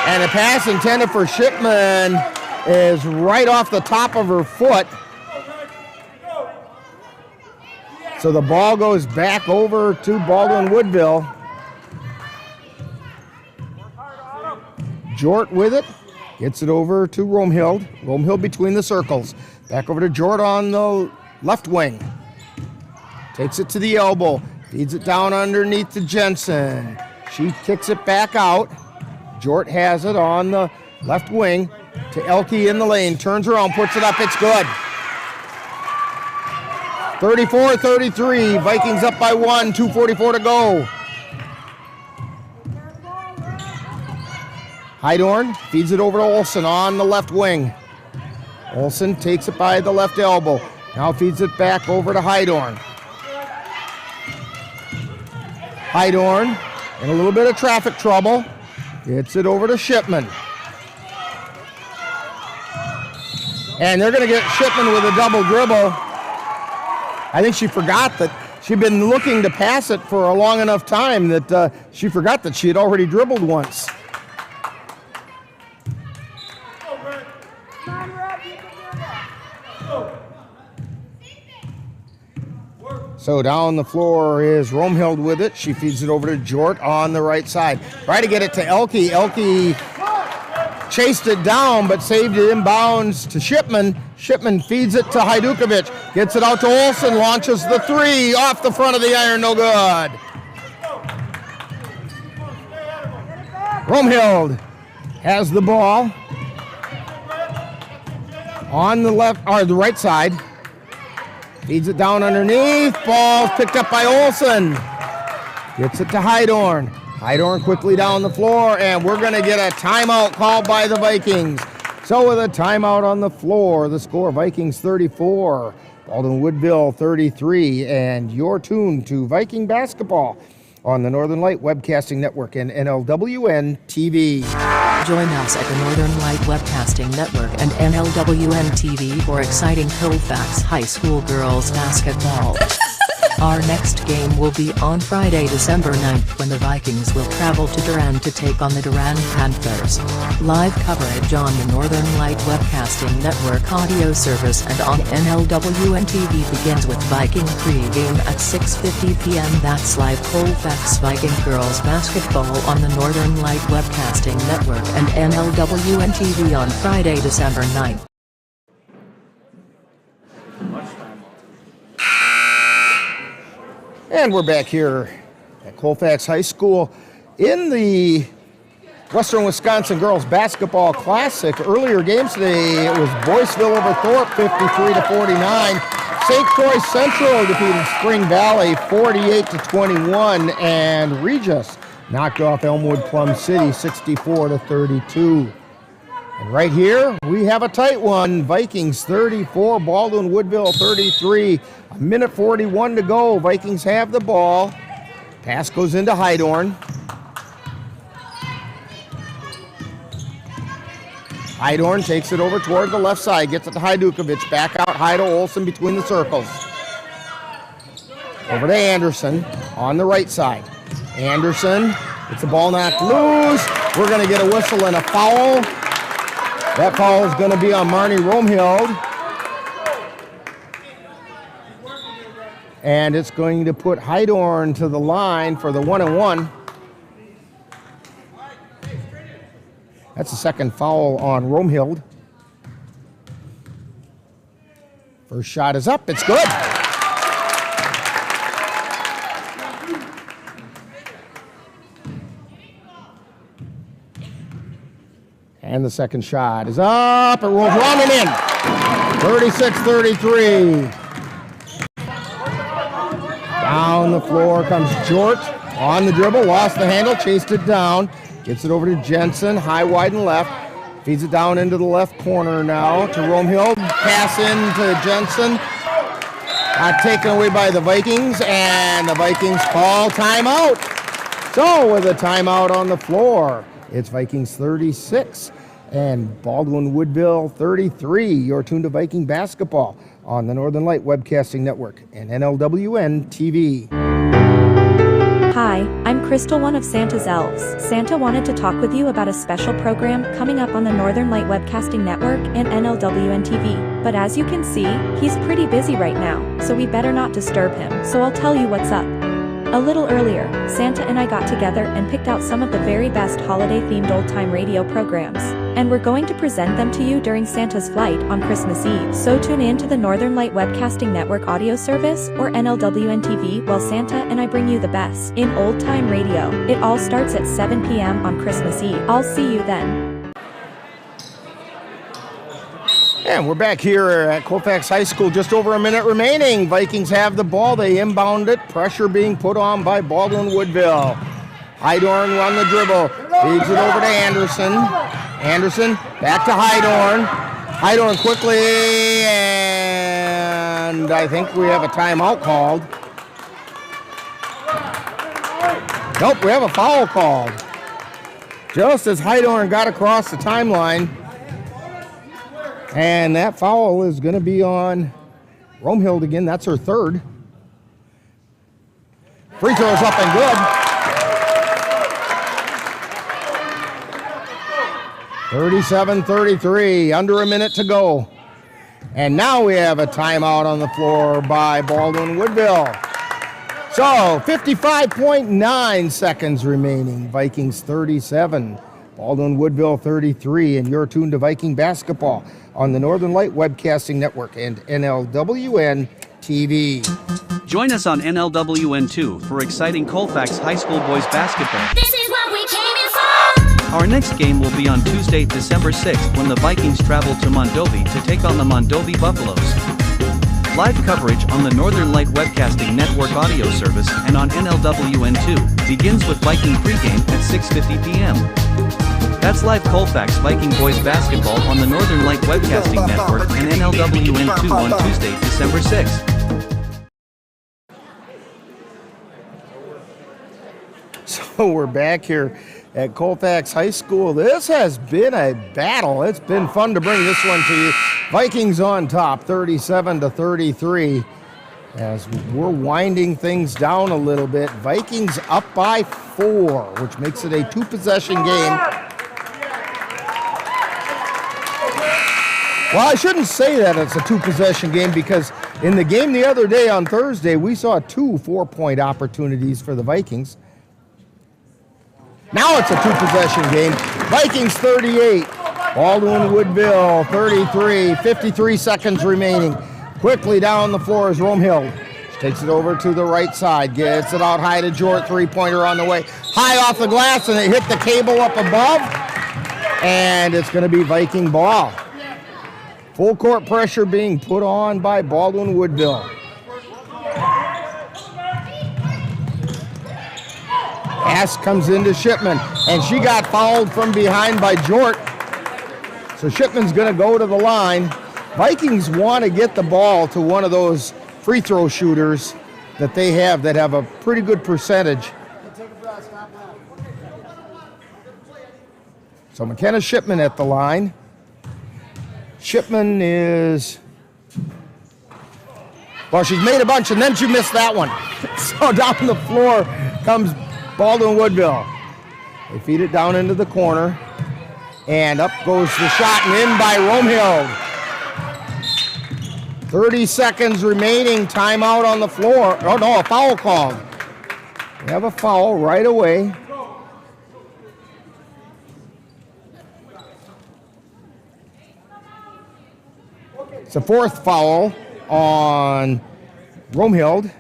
And a pass intended for Shipman is right off the top of her foot. So the ball goes back over to Baldwin-Woodville. Jort with it, gets it over to Romhild. Romhild between the circles. Back over to Jort on the left wing. Takes it to the elbow, feeds it down underneath to Jensen. She kicks it back out. Jort has it on the left wing to Elke in the lane. Turns around, puts it up, it's good. 34-33, Vikings up by 1, 2:44 to go. Hydorn feeds it over to Olsen on the left wing. Olsen takes it by the left elbow. Now feeds it back over to Hydorn. Hydorn in a little bit of traffic trouble. Gets it over to Shipman. And they're going to get Shipman with a double dribble. I think she forgot that she'd been looking to pass it for a long enough time that she forgot that she had already dribbled once. So down the floor is Romhild with it. She feeds it over to Jort on the right side. Try to get it to Elke. Elke chased it down but saved it inbounds to Shipman. Shipman feeds it to Hajdukovic. Gets it out to Olsen. Launches the three off the front of the iron. No good. Romhild has the ball on the left or the right side. Feeds it down underneath. Ball's picked up by Olsen. Gets it to Hydorn. Hydorn quickly down the floor, and we're going to get a timeout called by the Vikings. So with a timeout on the floor, the score Vikings 34, Baldwin-Woodville 33, and you're tuned to Viking Basketball on the Northern Light Webcasting Network and NLWN-TV. Join us at the Northern Light Webcasting Network and NLWN-TV for exciting Colfax High School Girls Basketball. Our next game will be on Friday, December 9th when the Vikings will travel to Durand to take on the Durand Panthers. Live coverage on the Northern Light Webcasting Network audio service and on NLWN-TV begins with Viking pregame at 6:50 p.m. That's live Colfax Viking Girls Basketball on the Northern Light Webcasting Network and NLWN-TV on Friday, December 9th. And we're back here at Colfax High School in the Western Wisconsin Girls Basketball Classic. Earlier games today, it was Boyceville over Thorpe 53-49. St. Croix Central defeated Spring Valley 48-21, and Regis knocked off Elmwood Plum City 64-32. And right here, we have a tight one. Vikings 34, Baldwin-Woodville 33. A minute 41 to go. Vikings have the ball. Pass goes into Hydorn. Heidorn takes it over toward the left side, gets it to Hajdukovic, back out Heidel, Olsen between the circles. Over to Anderson on the right side. Anderson gets the ball knocked loose. We're going to get a whistle and a foul. That foul is going to be on Marnie Romhild. And it's going to put Heidorn to the line for the 1-and-1. That's the second foul on Romhild. First shot is up. It's good. And the second shot is up. It rolls long and in. 36-33. Down the floor comes Jort on the dribble. Lost the handle. Chased it down. Gets it over to Jensen, high, wide, and left. Feeds it down into the left corner now to Romhild. Pass in to Jensen. Taken away by the Vikings, and the Vikings call timeout. So with a timeout on the floor, it's Vikings 36 and Baldwin-Woodville 33. You're tuned to Viking basketball on the Northern Light Webcasting Network and NLWN-TV. Hi, I'm Crystal, one of Santa's elves. Santa wanted to talk with you about a special program coming up on the Northern Light Webcasting Network and NLWN-TV. But as you can see, he's pretty busy right now, so we better not disturb him. So I'll tell you what's up. A little earlier, Santa and I got together and picked out some of the very best holiday-themed old-time radio programs, and we're going to present them to you during Santa's flight on Christmas Eve. So tune in to the Northern Light Webcasting Network audio service or NLWN-TV while Santa and I bring you the best in old-time radio. It all starts at 7 p.m. on Christmas Eve. I'll see you then. And we're back here at Colfax High School, just over a minute remaining. Vikings have the ball, they inbound it, pressure being put on by Baldwin-Woodville. Heidorn on the dribble, feeds it over to Anderson. Anderson, back to Heidorn. Heidorn quickly, and I think we have a timeout called. Nope, we have a foul called. Just as Heidorn got across the timeline. And that foul is going to be on Romhild again. That's her third. Free throw's up and good. 37-33, under a minute to go. And now we have a timeout on the floor by Baldwin-Woodville. So 55.9 seconds remaining. Vikings 37. Baldwin-Woodville 33, and you're tuned to Viking basketball on the Northern Light Webcasting Network and NLWN-TV. Join us on NLWN-2 for exciting Colfax High School boys basketball. This is what we came here for. Our next game will be on Tuesday, December 6th when the Vikings travel to Mondovi to take on the Mondovi Buffaloes. Live coverage on the Northern Light Webcasting Network audio service and on NLWN-2 begins with Viking pregame at 6:50 p.m. That's live Colfax Viking boys basketball on the Northern Light Webcasting Network and NLWN-2 on Tuesday, December 6th. So we're back here at Colfax High School. This has been a battle. It's been fun to bring this one to you. Vikings on top, 37-33. As we're winding things down a little bit, Vikings up by 4, which makes it a 2-possession game. Well, I shouldn't say that it's a 2-possession game because in the game the other day on Thursday, we saw 2 4-point opportunities for the Vikings. Now it's a 2-possession game. Vikings 38, Baldwin-Woodville 33, 53 seconds remaining. Quickly down the floor is Romhild. She takes it over to the right side, gets it out high to Jort, 3-pointer on the way. High off the glass, and it hit the cable up above. And it's going to be Viking ball. Full court pressure being put on by Baldwin-Woodville. Pass comes into Shipman, and she got fouled from behind by Jort. So Shipman's going to go to the line. Vikings want to get the ball to one of those free throw shooters that they have that have a pretty good percentage. So McKenna Shipman at the line. Shipman is... Well, she's made a bunch, and then she missed that one. So down the floor comes Baldwin-Woodville. They feed it down into the corner. And up goes the shot, and in by Romhild. 30 seconds remaining, timeout on the floor. Oh no, a foul called. We have a foul right away. It's a fourth foul on Romhild.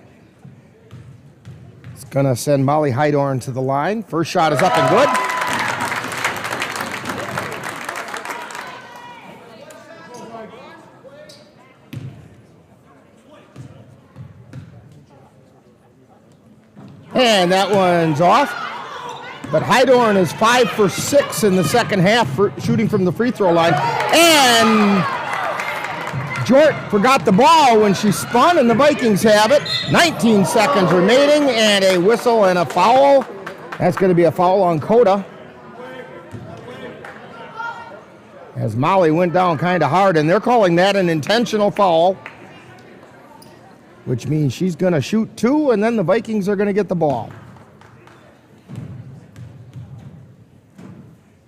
It's gonna send Molly Heidorn to the line. First shot is up and good. And that one's off. But Heidorn is 5 for 6 in the second half, shooting from the free throw line. And Jort forgot the ball when she spun, and the Vikings have it. 19 seconds remaining, and a whistle and a foul. That's going to be a foul on Coda. As Molly went down kind of hard, and they're calling that an intentional foul, which means she's going to shoot 2, and then the Vikings are going to get the ball.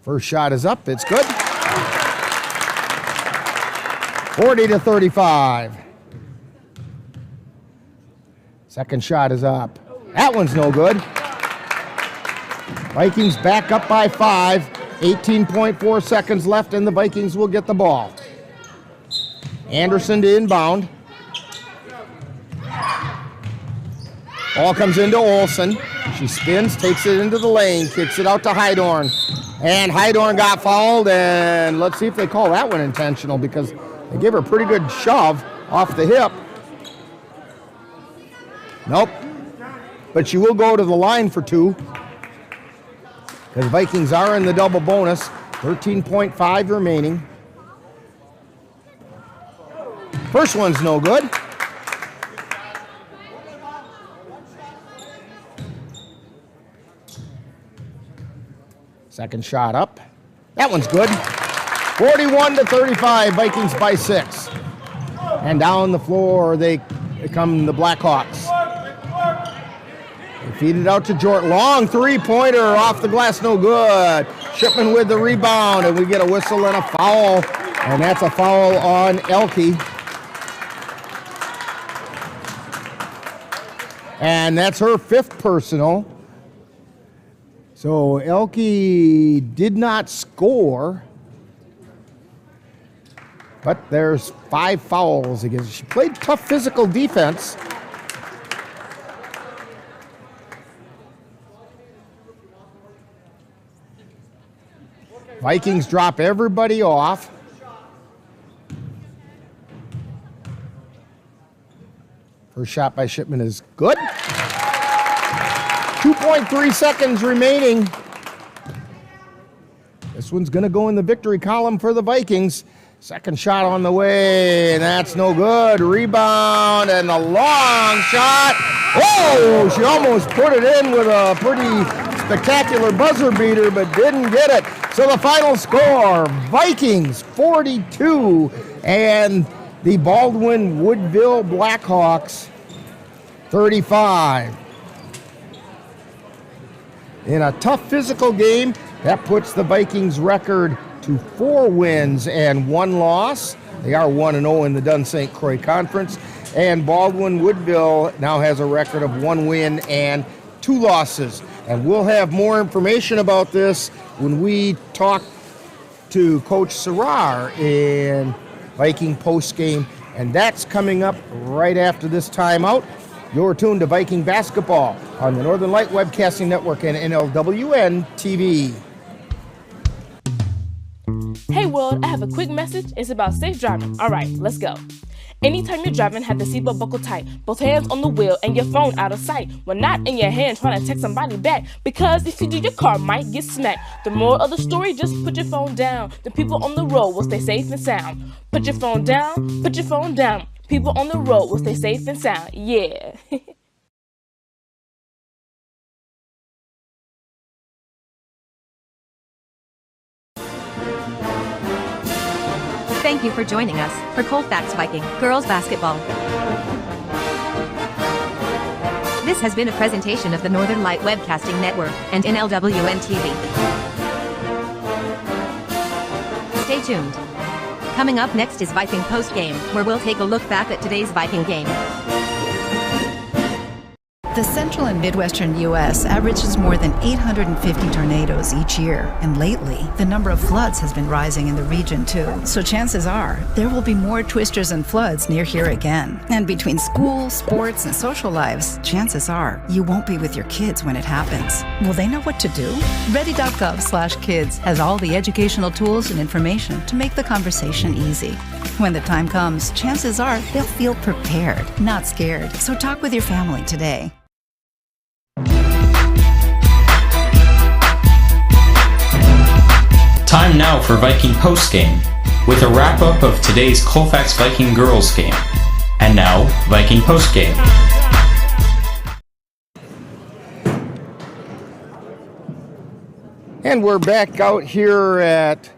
First shot is up. It's good. 40-35. Second shot is up. That one's no good. Vikings back up by 5. 18.4 seconds left, and the Vikings will get the ball. Anderson to inbound. Ball comes into Olsen. She spins, takes it into the lane, kicks it out to Heidorn. And Heidorn got fouled, and let's see if they call that one intentional, because they give her a pretty good shove off the hip. Nope. But she will go to the line for 2, because the Vikings are in the double bonus. 13.5 remaining. First one's no good. Second shot up. That one's good. 41-35, Vikings by 6. And down the floor they come the Blackhawks. They feed it out to Jort. Long three-pointer off the glass, no good. Shipman with the rebound, and we get a whistle and a foul. And that's a foul on Elke. And that's her 5th personal. So Elke did not score, but there's 5 fouls against. She played tough physical defense. Vikings drop everybody off. First shot by Shipman is good. 2.3 seconds remaining. This one's going to go in the victory column for the Vikings. Second shot on the way, and that's no good. Rebound and a long shot. Oh, she almost put it in with a pretty spectacular buzzer beater, but didn't get it. So the final score, Vikings 42 and the Baldwin-Woodville Blackhawks 35. In a tough physical game, that puts the Vikings record to 4 wins and 1 loss. They are 1-0 in the Dunn St. Croix Conference. And Baldwin-Woodville now has a record of 1 win and 2 losses. And we'll have more information about this when we talk to Coach Serrar in Viking postgame. And that's coming up right after this timeout. You're tuned to Viking basketball on the Northern Light Webcasting Network and NLWN-TV. Hey world, I have a quick message. It's about safe driving. All right, let's go. Anytime you're driving, have the seatbelt buckled tight, both hands on the wheel and your phone out of sight. When not in your hand, trying to text somebody back, because if you do, your car might get smacked. The moral of the story, just put your phone down. The people on the road will stay safe and sound. Put your phone down, put your phone down. People on the road will stay safe and sound. Yeah. Thank you for joining us for Colfax Viking Girls Basketball. This has been a presentation of the Northern Light Webcasting Network and NLWN-TV. Stay tuned. Coming up next is Viking Post Game, where we'll take a look back at today's Viking game. The central and midwestern U.S. averages more than 850 tornadoes each year, and lately, the number of floods has been rising in the region too. So chances are, there will be more twisters and floods near here again. And between school, sports, and social lives, chances are, you won't be with your kids when it happens. Will they know what to do? Ready.gov/kids has all the educational tools and information to make the conversation easy. When the time comes, chances are they'll feel prepared, not scared. So talk with your family today. Time now for Viking Postgame, with a wrap-up of today's Colfax Viking Girls game. And now, Viking Postgame. And we're back out here at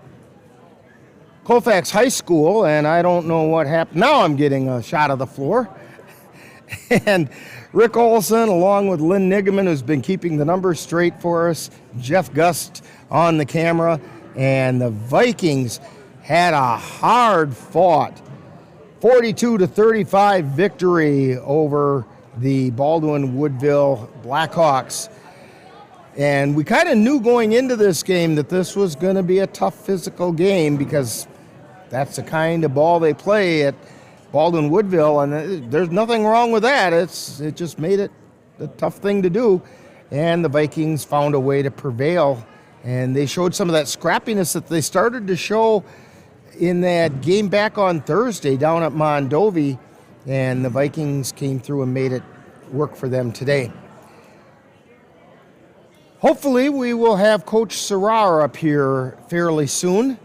Colfax High School, and I don't know what happened. Now I'm getting a shot of the floor. And Rick Olson, along with Lynn Nigaman, who's been keeping the numbers straight for us, Jeff Gust on the camera, and the Vikings had a hard-fought 42-35 victory over the Baldwin-Woodville Blackhawks. And we kind of knew going into this game that this was going to be a tough physical game, because that's the kind of ball they play at Baldwin-Woodville, and there's nothing wrong with that. It just made it a tough thing to do, and the Vikings found a way to prevail, and they showed some of that scrappiness that they started to show in that game back on Thursday down at Mondovi, and the Vikings came through and made it work for them today. Hopefully we will have Coach Serrar up here fairly soon,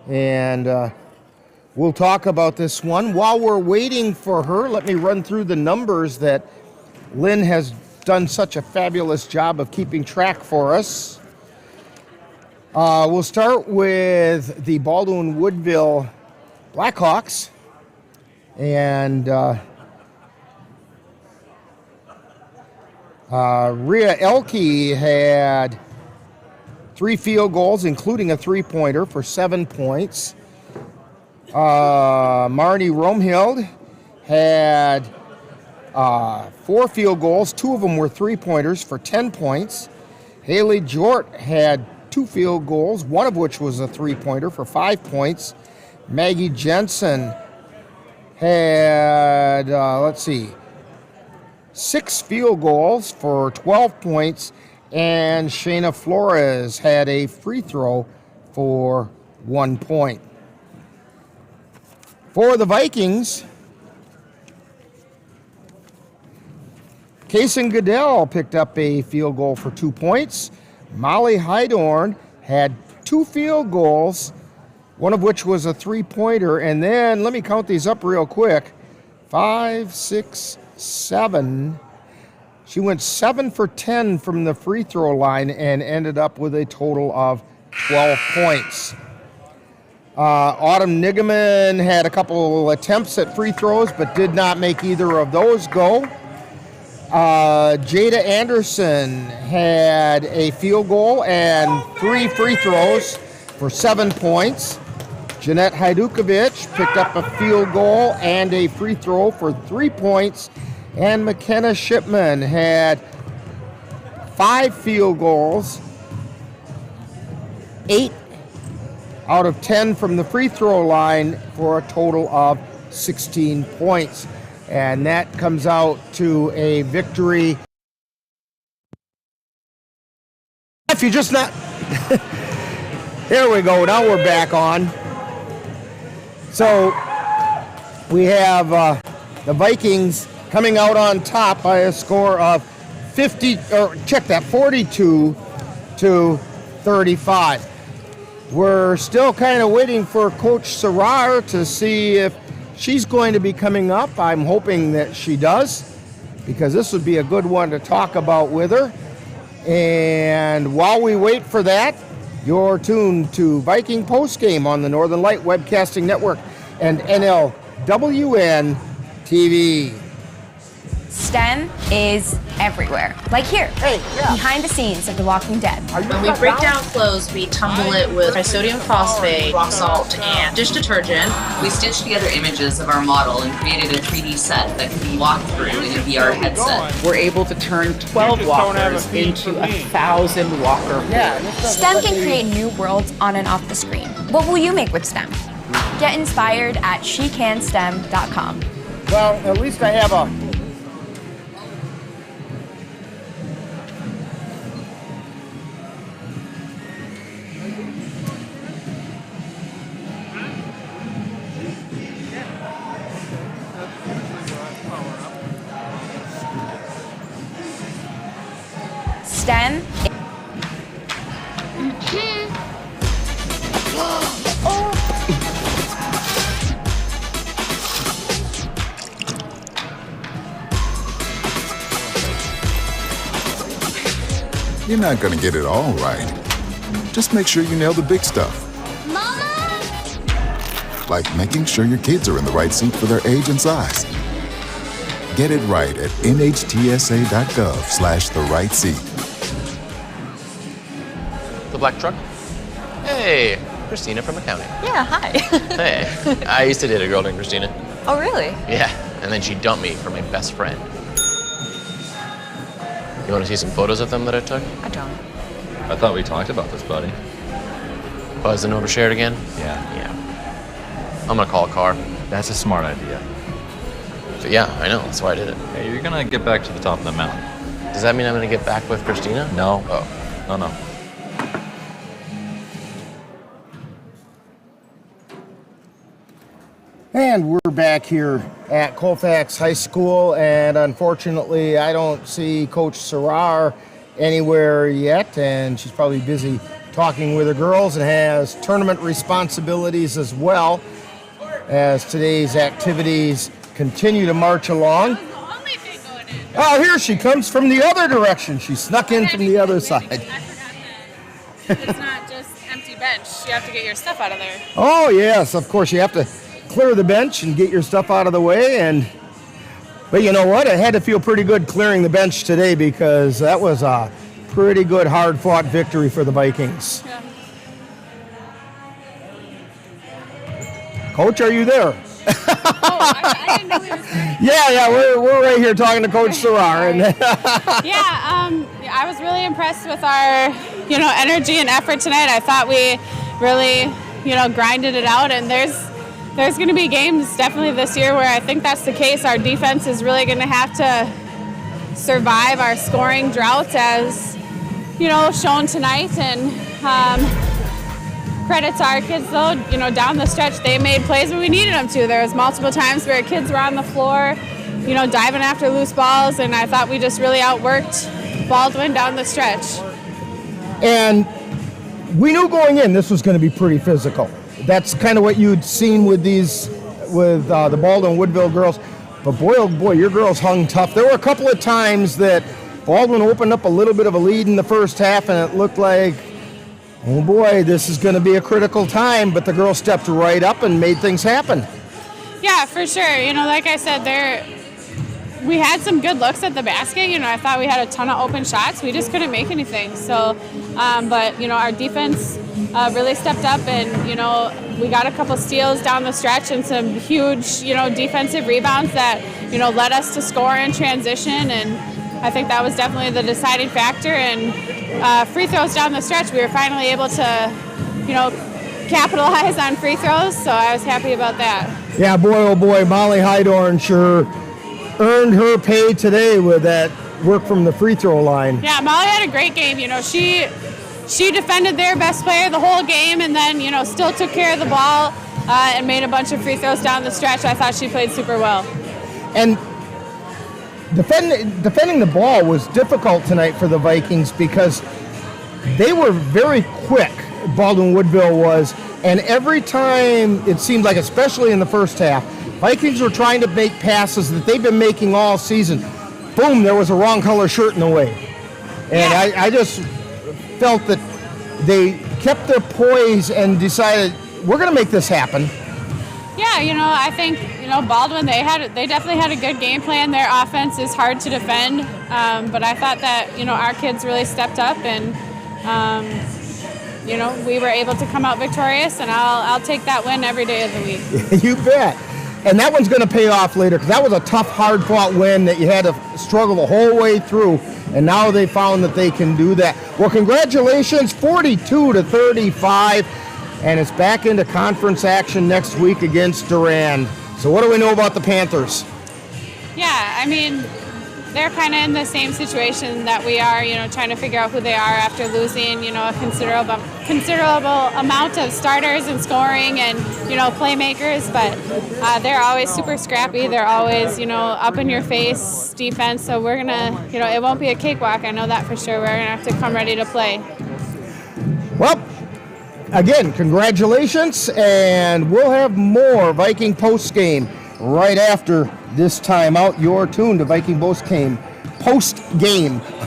and we'll talk about this one. While we're waiting for her, let me run through the numbers that Lynn has done such a fabulous job of keeping track for us. We'll start with the Baldwin-Woodville Blackhawks, and Rhea Elke had 3 field goals, including a three-pointer for 7 points. Marnie Romhild had 4 field goals. 2 of them were three-pointers for 10 points. Haley Jort had 2 field goals, 1 of which was a three-pointer for 5 points. Maggie Jensen had, 6 field goals for 12 points, and Shayna Flores had a free throw for 1 point. For the Vikings, Kaysen Goodell picked up a field goal for 2 points. Molly Heidorn had 2 field goals, 1 of which was a three-pointer. And then, let me count these up real quick. 5, 6, 7. She went 7 for 10 from the free throw line and ended up with a total of 12 points. Autumn Nigaman had a couple attempts at free throws, but did not make either of those go. Jada Anderson had a field goal and 3 free throws for 7 points. Jeanette Hajdukovic picked up a field goal and a free throw for 3 points. And McKenna Shipman had 5 field goals, 8 out of 10 from the free throw line for a total of 16 points. And that comes out to a victory. If you're just not... There we go. Now we're back on. So we have the Vikings coming out on top by a score of 42-35. We're still kind of waiting for Coach Serrar to see if she's going to be coming up. I'm hoping that she does, because this would be a good one to talk about with her. And while we wait for that, You're tuned to Viking Postgame on the Northern Light Webcasting Network and NLWN-TV. STEM is everywhere. Like here, behind the scenes of The Walking Dead. When we break down clothes, we tumble it with sodium phosphate, rock salt, and dish detergent. We stitched together images of our model and created a 3D set that can be walked through in a VR headset. We're able to turn 12 walkers into 1,000 walker. STEM can create new worlds on and off the screen. What will you make with STEM? Get inspired at SheCanSTEM.com. Well, at least I have a... STEM. You're not gonna get it all right. Just make sure you nail the big stuff. Mama! Like making sure your kids are in the right seat for their age and size. Get it right at nhtsa.gov/the-right-seat. The black truck? Hey, Christina from accounting. Yeah, hi. Hey, I used to date a girl named Christina. Oh, really? Yeah, and then she dumped me for my best friend. You want to see some photos of them that I took? I don't. I thought we talked about this, buddy. Oh, is the number shared again? Yeah. I'm gonna call a car. That's a smart idea. So yeah, I know, that's why I did it. Hey, you're gonna get back to the top of the mountain. Does that mean I'm gonna get back with Christina? No. Oh. No. And we're back here at Colfax High School, and unfortunately I don't see Coach Sarar anywhere yet, and she's probably busy talking with her girls and has tournament responsibilities as well as today's activities continue to march along. Oh, here she comes from the other direction. She snuck in from the other side. It's not just empty bench. You have to get your stuff out of there. Oh, yes, of course. You have to clear the bench and get your stuff out of the way. But you know what? I had to feel pretty good clearing the bench today because that was a pretty good, hard-fought victory for the Vikings. Yeah. Coach, are you there? I didn't know he was there. Yeah, we're right here talking to Coach Sarar. I was really impressed with our, energy and effort tonight. I thought we really, grinded it out, and there's going to be games definitely this year where I think that's the case. Our defense is really going to have to survive our scoring drought as, shown tonight, and credit to our kids, though, down the stretch, they made plays when we needed them to. There was multiple times where kids were on the floor, diving after loose balls, and I thought we just really outworked Baldwin down the stretch. And we knew going in this was going to be pretty physical. That's kind of what you'd seen with the Baldwin-Woodville girls. But boy, oh boy, your girls hung tough. There were a couple of times that Baldwin opened up a little bit of a lead in the first half, and it looked like, oh boy, this is going to be a critical time, but the girls stepped right up and made things happen. Yeah, for sure. Like I said, we had some good looks at the basket. I thought we had a ton of open shots. We just couldn't make anything. So, but, our defense really stepped up, and, we got a couple steals down the stretch and some huge, defensive rebounds that, led us to score in transition. And I think that was definitely the deciding factor. And free throws down the stretch, we were finally able to, capitalize on free throws. So I was happy about that. Yeah, boy, oh boy, Molly Hydorn sure earned her pay today with that work from the free throw line. Yeah, Molly had a great game. She defended their best player the whole game, and then, still took care of the ball and made a bunch of free throws down the stretch. I thought she played super well. And defending the ball was difficult tonight for the Vikings because they were very quick, Baldwin-Woodville was, and every time it seemed like, especially in the first half, Vikings were trying to make passes that they've been making all season. Boom, there was a wrong color shirt in the way. And I just felt that they kept their poise and decided, we're going to make this happen? Yeah, I think, Baldwin, they definitely had a good game plan. Their offense is hard to defend, but I thought that, our kids really stepped up and, we were able to come out victorious, and I'll take that win every day of the week. You bet. And that one's going to pay off later, because that was a tough, hard-fought win that you had to struggle the whole way through, and now they found that they can do that. Well, congratulations, 42-35, and it's back into conference action next week against Durand. So what do we know about the Panthers? Yeah, I mean, they're kind of in the same situation that we are, trying to figure out who they are after losing, a considerable amount of starters and scoring and, playmakers. But they're always super scrappy. They're always, up in your face defense. So we're going to, it won't be a cakewalk. I know that for sure. We're going to have to come ready to play. Well, again, congratulations. And we'll have more Viking post-game right after this time out. You're tuned to Viking post-game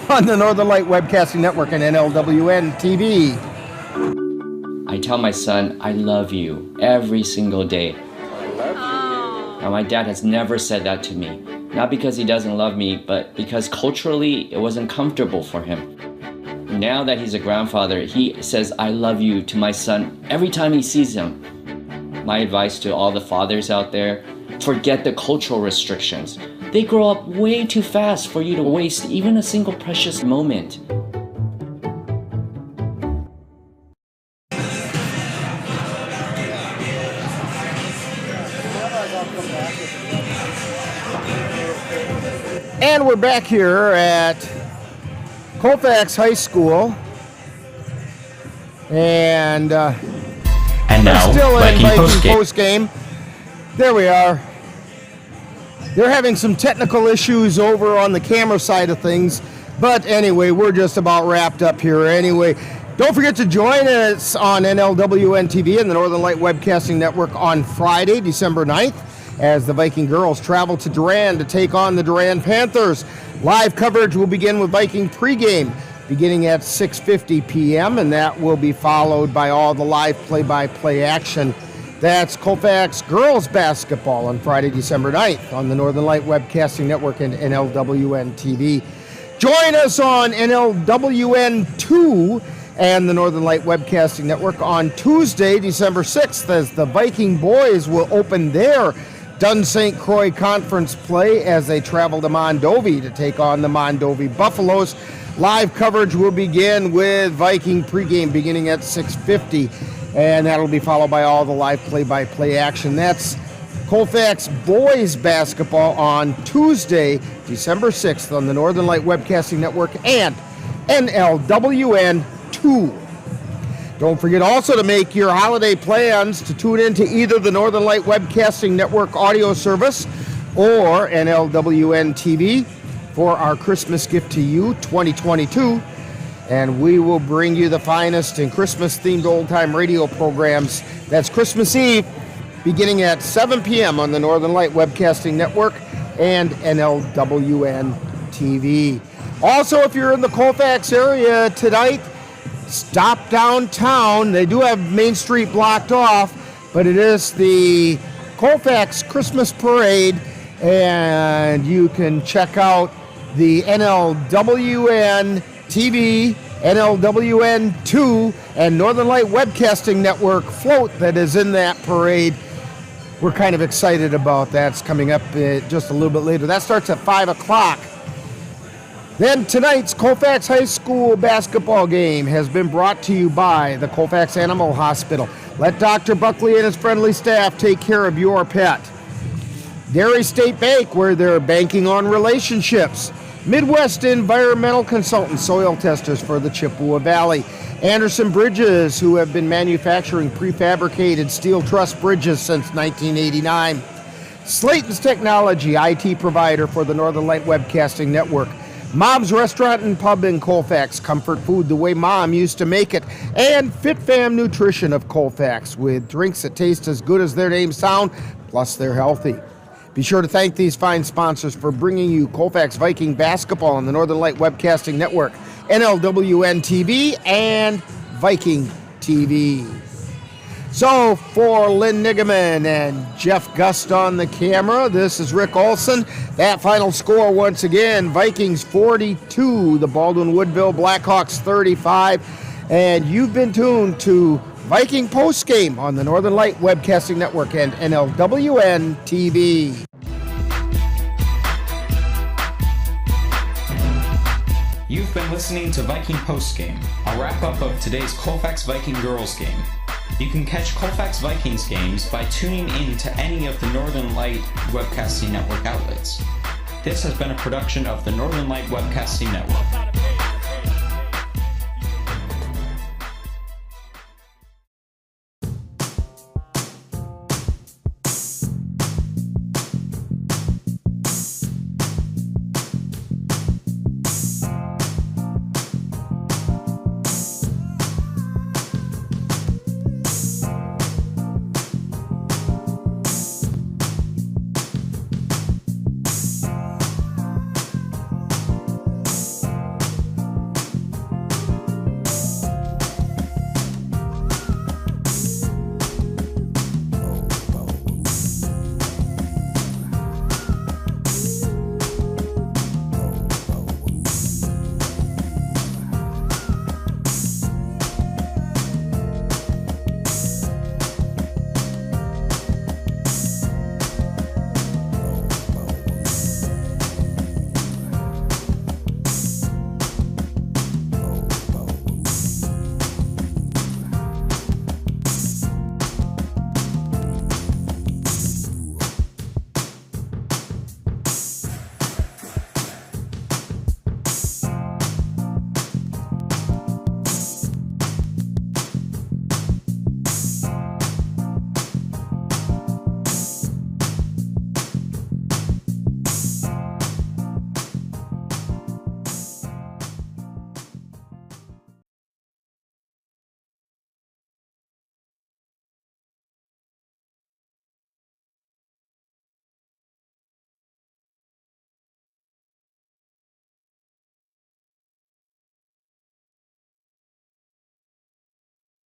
on the Northern Light Webcasting Network and NLWN-TV. I tell my son, I love you every single day. Now, my dad has never said that to me. Not because he doesn't love me, but because culturally it wasn't comfortable for him. Now that he's a grandfather, he says, I love you to my son every time he sees him. My advice to all the fathers out there, forget the cultural restrictions. They grow up way too fast for you to waste even a single precious moment. And we're back here at Colfax High School. And now, still in Viking post-game. There we are. They're having some technical issues over on the camera side of things. But anyway, we're just about wrapped up here anyway. Don't forget to join us on NLWN-TV and the Northern Light Webcasting Network on Friday, December 9th, as the Viking girls travel to Durand to take on the Durand Panthers. Live coverage will begin with Viking pregame beginning at 6:50 p.m., and that will be followed by all the live play-by-play action. That's Colfax Girls Basketball on Friday, December 9th on the Northern Light Webcasting Network and NLWN-TV. Join us on NLWN-2 and the Northern Light Webcasting Network on Tuesday, December 6th, as the Viking boys will open their Dun St. Croix Conference play as they travel to Mondovi to take on the Mondovi Buffaloes. Live coverage will begin with Viking pregame beginning at 6:50, and that'll be followed by all the live play-by-play action. That's Colfax boys basketball on Tuesday, December 6th on the Northern Light Webcasting Network and NLWN-2. Don't forget also to make your holiday plans to tune in to either the Northern Light Webcasting Network audio service or NLWN-TV for our Christmas gift to you 2022. And we will bring you the finest in Christmas-themed old-time radio programs. That's Christmas Eve, beginning at 7 p.m. on the Northern Light Webcasting Network and NLWN-TV. Also, if you're in the Colfax area tonight, stop downtown. They do have Main Street blocked off, but it is the Colfax Christmas Parade, and you can check out the NLWN-TV, NLWN-2, and Northern Light Webcasting Network float that is in that parade. We're kind of excited about that. It's coming up just a little bit later. That starts at 5 o'clock. Then tonight's Colfax High School basketball game has been brought to you by the Colfax Animal Hospital. Let Dr. Buckley and his friendly staff take care of your pet. Dairy State Bank, where they're banking on relationships. Midwest Environmental Consultants, soil testers for the Chippewa Valley. Anderson Bridges, who have been manufacturing prefabricated steel truss bridges since 1989. Slayton's Technology, IT provider for the Northern Light Webcasting Network. Mom's Restaurant and Pub in Colfax, comfort food the way Mom used to make it. And Fit Fam Nutrition of Colfax, with drinks that taste as good as their names sound, plus they're healthy. Be sure to thank these fine sponsors for bringing you Colfax Viking basketball on the Northern Light Webcasting Network, NLWN-TV, and Viking NLWN-TV. So for Lynn Nigaman and Jeff Gust on the camera, this is Rick Olson. That final score once again, Vikings 42, the Baldwin-Woodville Blackhawks 35. And you've been tuned to Viking Postgame on the Northern Light Webcasting Network and NLWN-TV. You've been listening to Viking Postgame, a wrap-up of today's Colfax Viking Girls game. You can catch Colfax Vikings games by tuning in to any of the Northern Light Webcasting Network outlets. This has been a production of the Northern Light Webcasting Network.